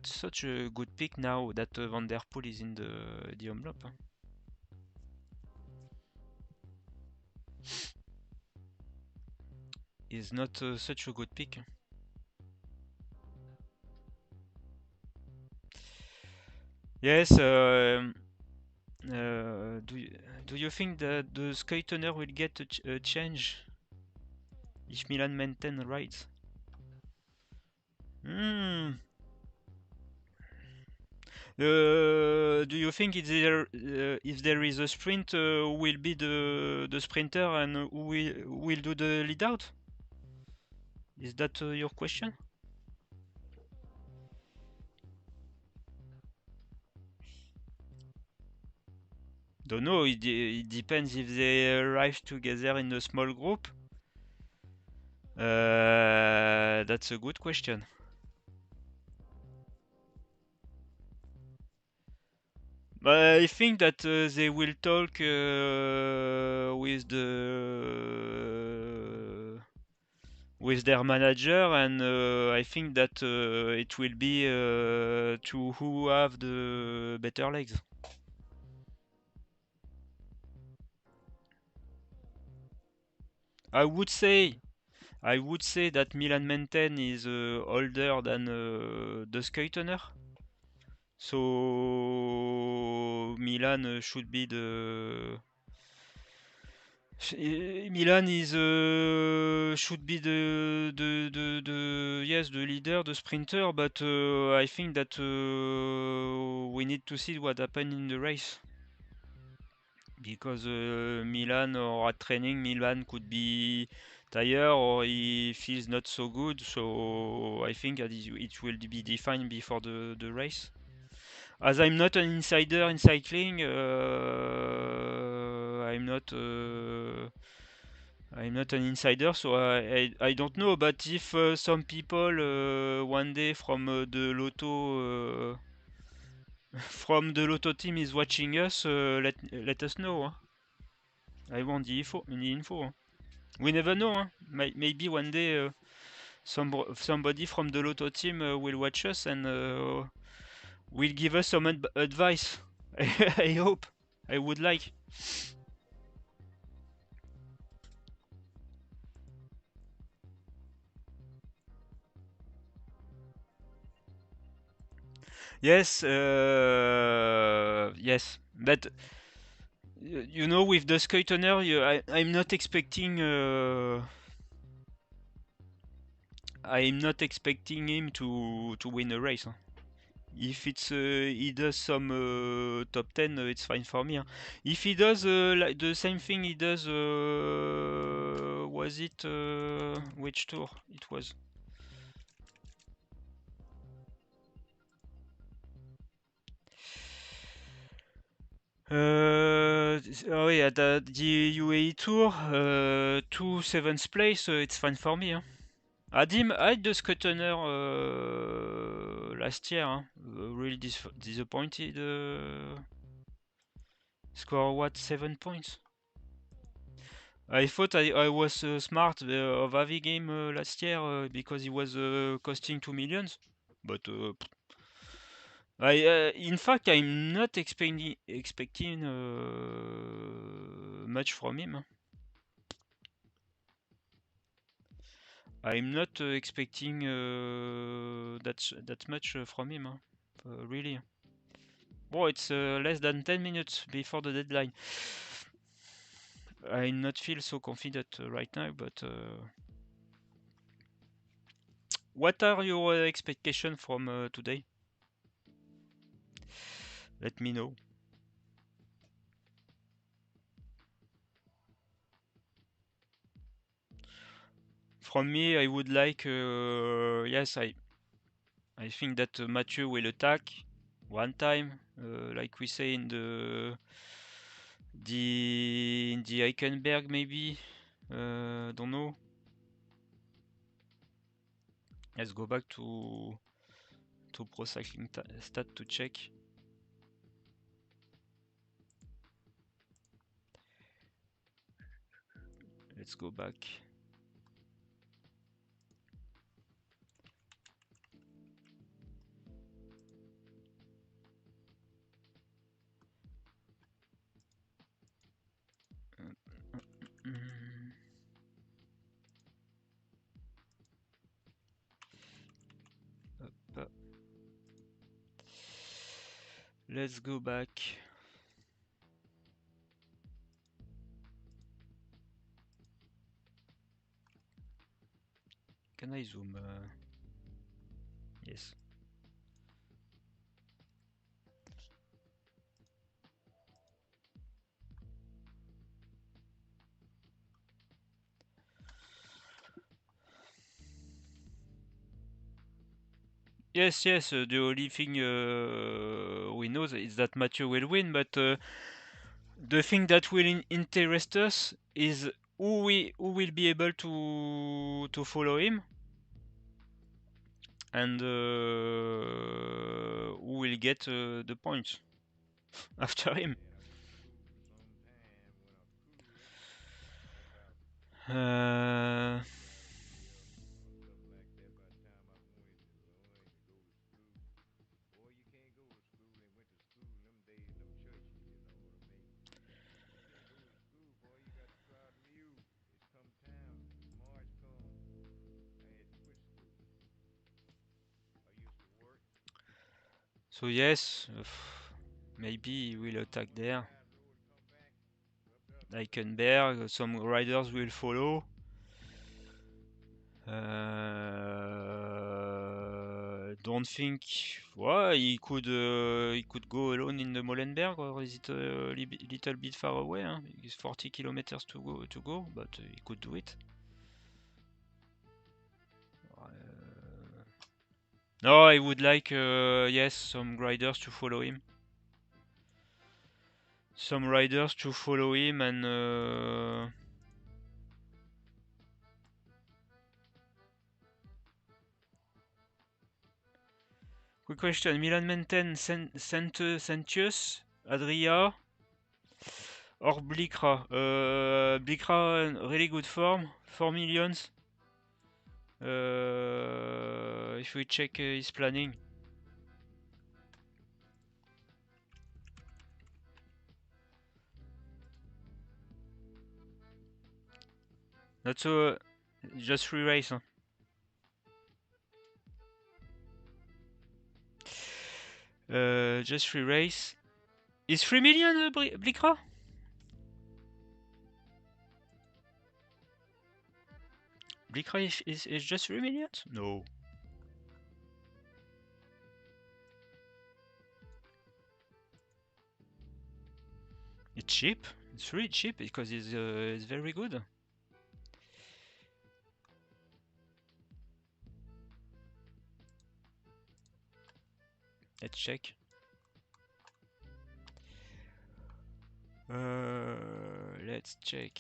such a good pick now that Van der Poel is in the Omloop. Is not such a good pick. Yes. Do you think that the Skytoner will get a change if Milan maintain rides? Do you think if there is a sprint, who will be the sprinter and who will do the lead out? Is that your question? Don't know. It depends if they arrive together in a small group. That's a good question. I think that they will talk with their manager, and I think that it will be to who have the better legs. I would say that Milan Menten is older than the Skuytener. So Milan should be the Milan is should be the leader, the sprinter, but I think that we need to see what happened in the race, because Milan, or at training, Milan could be tired or he feels not so good. So I think that it will be defined before the race. As I'm not an insider in cycling, I'm not an insider, so I don't know. But if some people one day from the Lotto from the Lotto team is watching us, let us know. Huh? I want the info. Huh? We never know. Huh? Maybe one day somebody from the Lotto team will watch us and will give us some advice. I hope. I would like. Yes, yes, but you know, with the Skytoner, I'm not expecting. I'm not expecting him to win a race. Huh? If it's he does some top 10, it's fine for me. Huh? If he does like the same thing he does, was it which tour it was? Oh yeah, the UAE Tour, 7th place, it's fine for me. Huh? I had the Scottener last year. Huh? Really disappointed. Score what? 7 points. I thought I was smart of having game last year because he was costing 2 millions. But in fact, I'm not expecting much from him. Huh? I'm not expecting that much from him. Huh? Really. Well, it's less than 10 minutes before the deadline. I not feel so confident right now, but what are your expectations from today? Let me know. From me, I would like, yes, I think that Mathieu will attack one time, like we say in the Eichenberg maybe. Don't know. Let's go back to Pro Cycling Stat to check. Let's go back. Let's go back. Can I zoom? Yes. Yes, the only thing we know is that Mathieu will win, but the thing that will interest us is who will be able to follow him, and who will get the points after him. So yes, maybe he will attack there. Eichenberg, some riders will follow. Don't think. Well, he could go alone in the Molenberg, or is it a little bit far away? Huh? It's 40 kilometers to go, but he could do it. No, I would like yes, some riders to follow him. Some riders to follow him and. Quick question: Milan Menten, Sentius, Adria, or Blikra? Blikra really good form, 4 millions. If we check his planning. Not so, just 3 race. Huh? Just 3 race. Is 3 million Blikra? Blikra is just 3 million? No. It's cheap. It's really cheap because it's very good. Let's check. Let's check.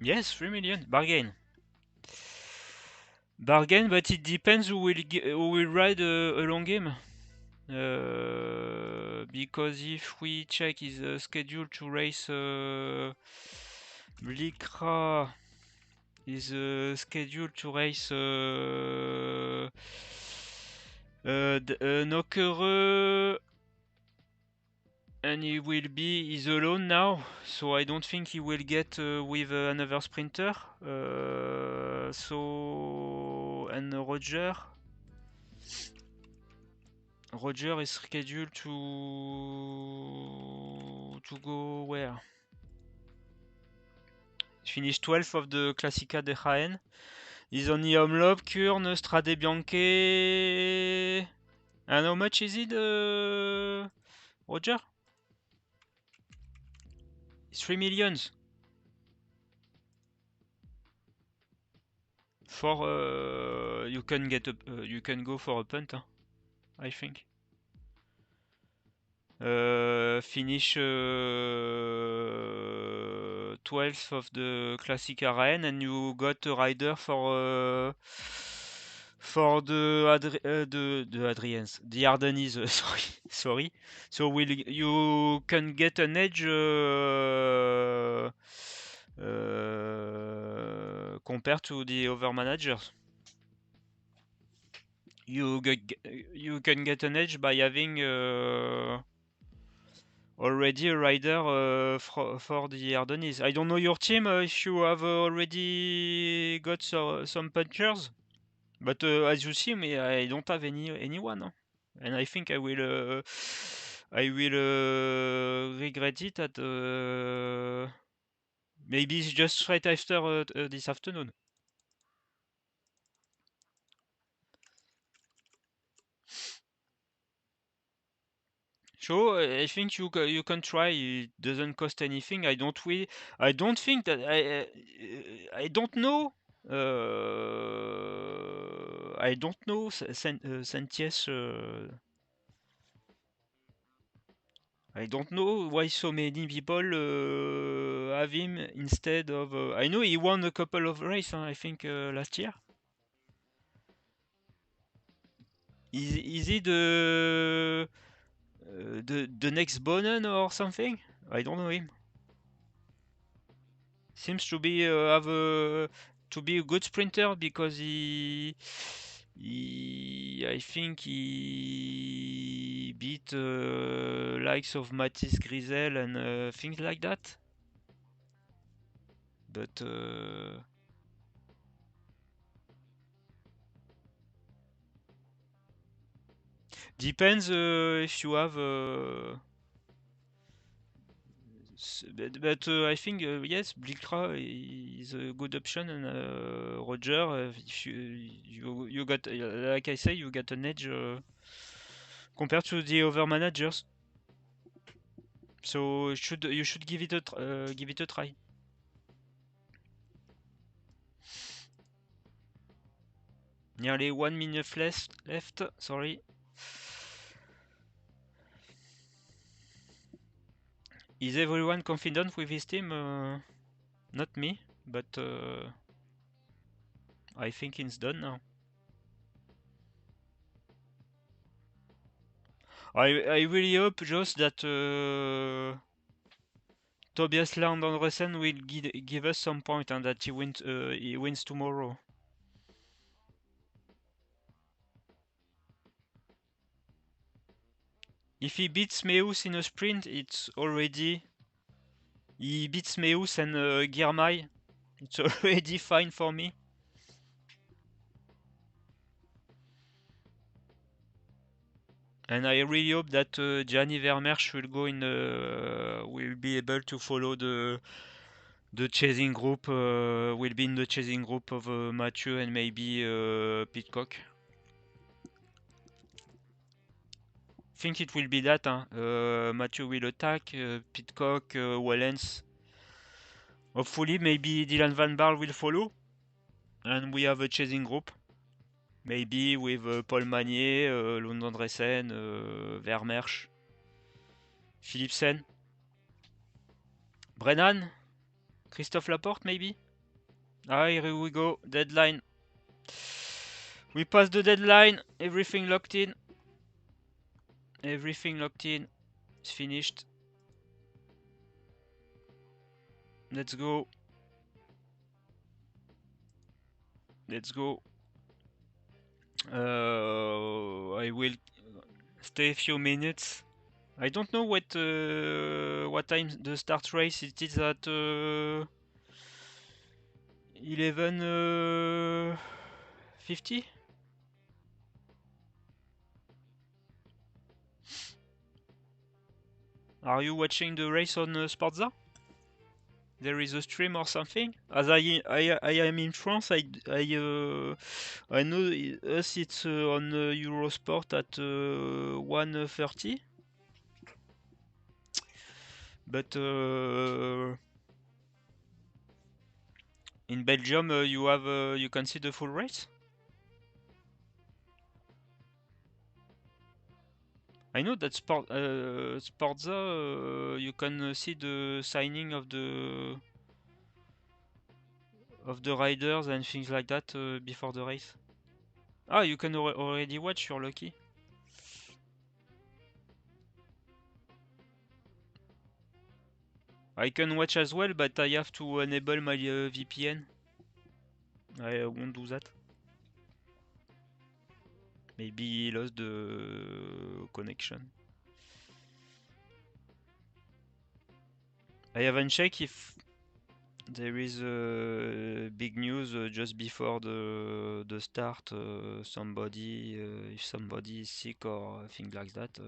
Yes, 3 million. Bargain. Bargain, but it depends who will ride along him. Because if we check his schedule to race Blikra is scheduled to race Nokere, and he's alone now, so I don't think he will get with another sprinter. And Roger is scheduled to go where? He finished 12th of the Classica de Jaén. He's on the Omloop, Kurn, Strade Bianche. And how much is it, Roger? It's 3 millions. for you can get a you can go for a punt, huh? I think. Finish 12th of the classic arena, and you got a rider for the Adrians, the Ardennes. Sorry. So you can get an edge compared to the other managers. You can get an edge by having already a rider for the Ardennes. I don't know your team if you have already got some punchers, but as you see, me I don't have anyone, huh? And I think I will regret it at maybe it's just right after this afternoon. So I think you can try. It doesn't cost anything. I don't think that I don't know. I don't know Sentius. I don't know why so many people have him instead of. I know he won a couple of races, I think last year. Is he the next Bonnen or something? I don't know him. Seems to be to be a good sprinter because I think he beat likes of Mathis Grisel and things like that. But depends if you have. But I think yes, Blikra is a good option, and Roger, if you got like I say, you got an edge compared to the other managers. So you should give it a try. Nearly 1 minute left. Sorry. Is everyone confident with his team? Not me, but I think it's done now. I really hope just that Tobias Land Andresen will give us some point and that he wins tomorrow. If he beats Meus in a sprint, it's already. He beats Meus and Girmay. It's already fine for me. And I really hope that Gianni Vermeersch will be able to follow the chasing group. Will be in the chasing group of Mathieu and maybe Pidcock. Think it will be that. Huh? Mathieu will attack, Pidcock, Wellens. Hopefully, maybe Dylan Van Baarle will follow, and we have a chasing group. Maybe with Paul Magnier, Lund Andresen, Vermeersch, Philipsen, Brennan, Christophe Laporte, maybe. Ah, here we go. Deadline. We passed the deadline. Everything locked in. Everything locked in. It's finished. Let's go. Let's go. I will stay a few minutes. I don't know what time the start race. It is at 11:50. Are you watching the race on Sportza? There is a stream or something. As I am in France, I know us it's on Eurosport at 1:30. But In Belgium, you can see the full race. I know that Sportza, you can see the signing of the riders and things like that before the race. Ah, you can already watch. You're lucky. I can watch as well, but I have to enable my VPN. I won't do that. Maybe he lost the connection. I haven't checked if there is big news just before the start. Somebody, if somebody is sick or things like that.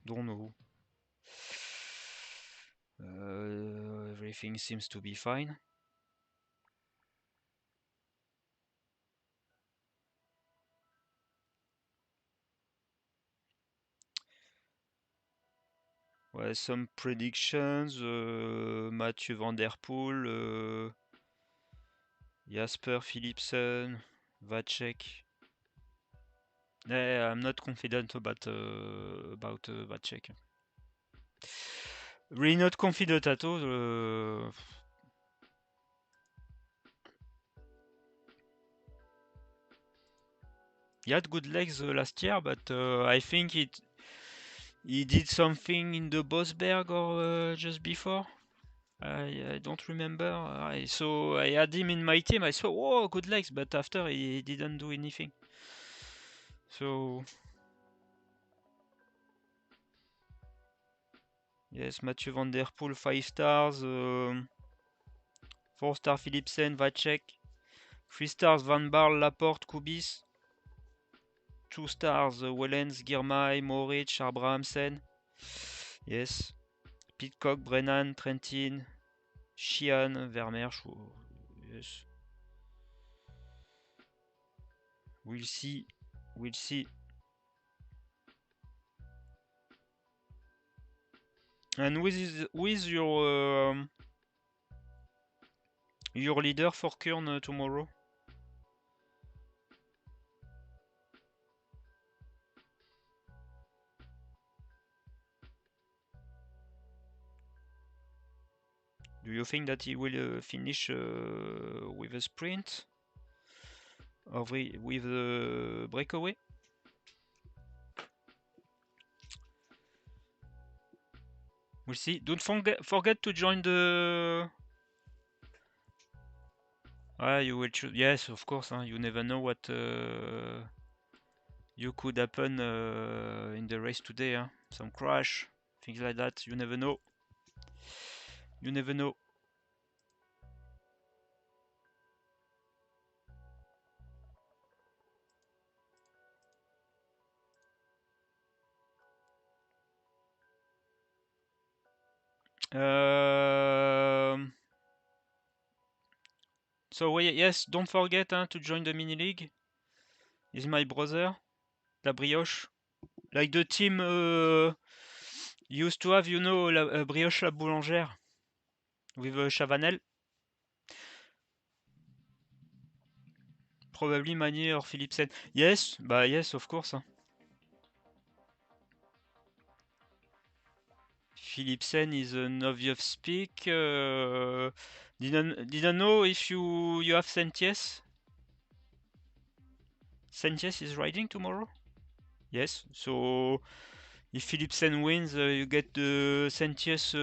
Don't know. Everything seems to be fine. Well, some predictions. Mathieu Van Der Poel, Jasper Philipsen, Vacek. I'm not confident about Vacek. Really not confident at all. He had good legs last year, but I think he did something in the Bosberg or just before. I don't remember. I had him in my team. I saw, whoa, good legs, but after he didn't do anything. So yes, Mathieu Van Der Poel 5 stars, 4 star Philipsen, Vacek, 3 stars Van Baarle, Laporte, Kubis, 2 stars Wellens, Girmay, Mohoric, Abrahamsen. Yes, Pidcock, Brennan, Trentin, Sheehan, Vermeersch. Yes. We'll see. We'll see. And who is your leader for Kurn tomorrow? Do you think that he will finish with a sprint or with a breakaway? We'll see. Don't forget to join the. You will choose. Yes, of course. You never know what you could happen in the race today. Some crash, things like that. You never know. You never know. So yes, don't forget to join the mini league. Is my brother, La Brioche, like the team used to have, la Brioche La Boulangère with Chavanel. Probably Magnier or Philipsen. Yes, yes, of course. Philipsen is an obvious pick. Didn't know if you have Sentiès. Sentiès is riding tomorrow. Yes, so if Philipsen wins, you get the Sentiès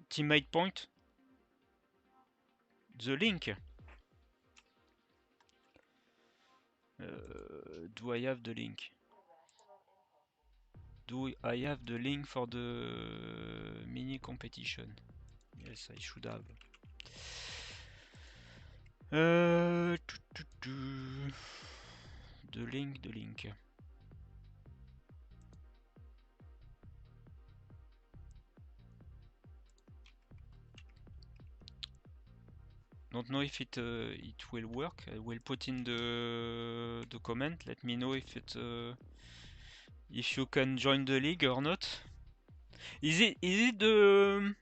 teammate point. The link. Do I have the link? Do I have the link for the mini competition? Yes, I should have. The link. don't know if it will work. I will put in the comment. Let me know if you can join the league or not. Is it the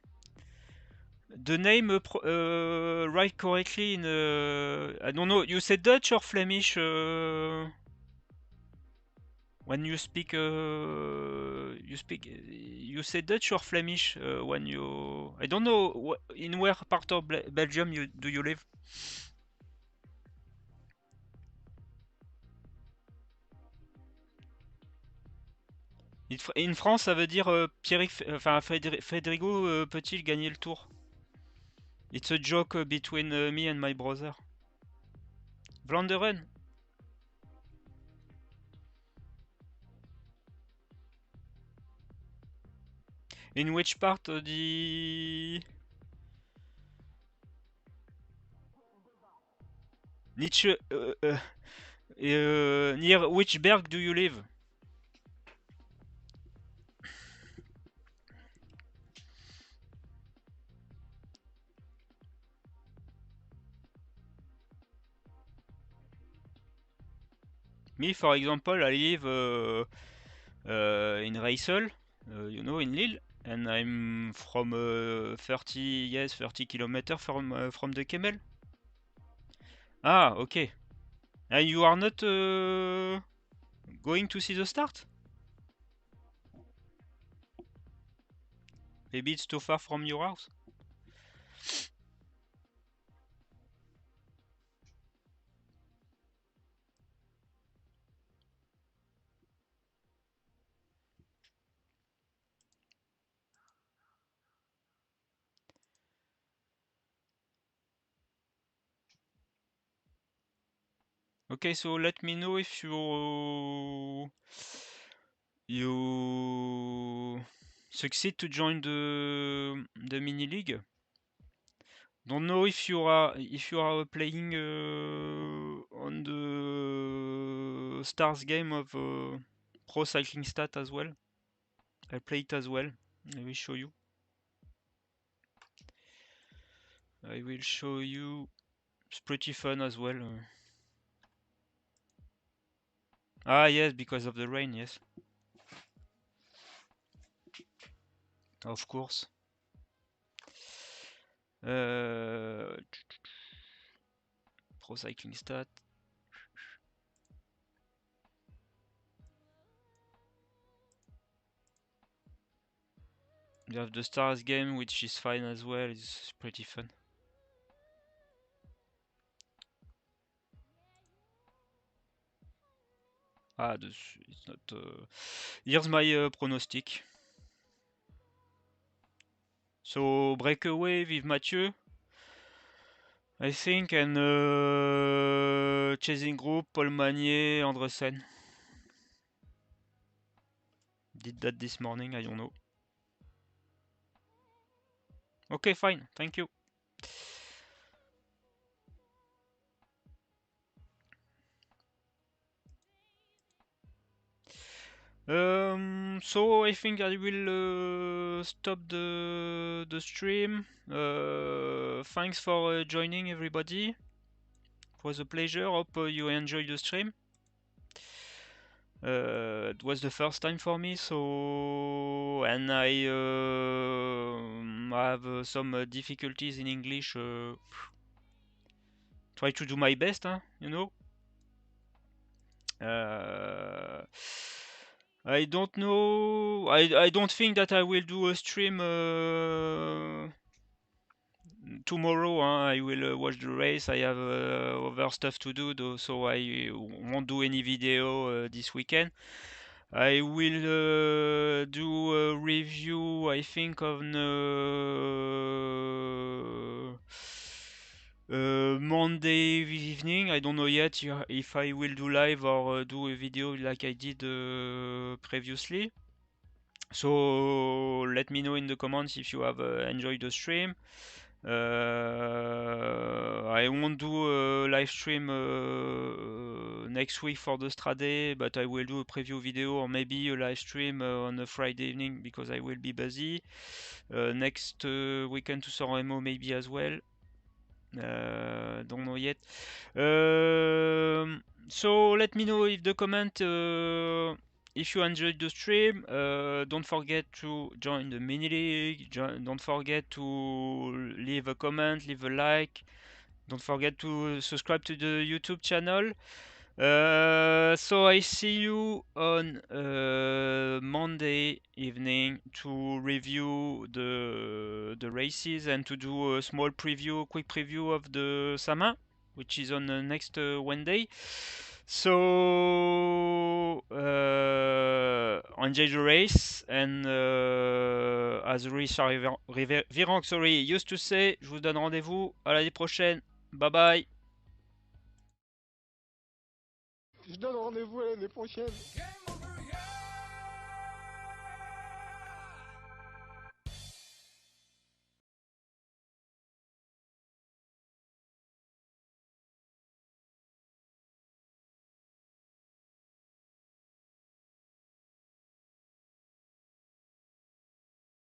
name right correctly in I don't know. You said Dutch or Flemish when you speak? You say Dutch or Flemish when you? I don't know in where part of Belgium do you live? In France, ça veut dire Federico peut-il gagner le tour? It's a joke between me and my brother. Vlaanderen. In which part the Nietzsche? Near which berg do you live? Me, for example, I live in Reissel, you know, in Lille, and I'm from 30 kilometers from the Kemmel. Ah, okay. And you are not going to see the start? Maybe it's too far from your house. Okay, so let me know if you succeed to join the mini league. Don't know if you are playing on the stars game of Pro Cycling Stat as well. I play it as well. I will show you. It's pretty fun as well. Ah yes, because of the rain, yes. Of course. Pro Cycling Stat. You have the stars game, which is fine as well. It's pretty fun. Ah, it's not. Here's my pronostic. So breakaway with Mathieu, I think, and chasing group Paul Magnier, Andresen. Did that this morning. I don't know. Okay, fine. Thank you. So I think I will stop the stream. Thanks for joining, everybody. It was a pleasure. Hope you enjoyed the stream. It was the first time for me, so and I have some difficulties in English. Try to do my best, huh, you know. I don't know. I don't think that I will do a stream tomorrow. Huh? I will watch the race. I have other stuff to do, though, so I won't do any video this weekend. I will do a review, I think, on Monday evening. I don't know yet if I will do live or do a video like I did previously. So let me know in the comments if you have enjoyed the stream. I won't do a live stream next week for the Strade, but I will do a preview video or maybe a live stream on a Friday evening because I will be busy. Next weekend to San Remo maybe as well. Don't know yet. So let me know if the comment if you enjoyed the stream. Don't forget to join the mini league. Don't forget to leave a comment, leave a like. Don't forget to subscribe to the YouTube channel. So I see you on Monday evening to review the races and to do a small preview, quick preview of the Sama, which is on the next Wednesday. So enjoy the race, and as Richard Virenque, sorry, used to say, je vous donne rendez-vous à l'année prochaine. Bye bye. Je donne rendez-vous à l'année prochaine.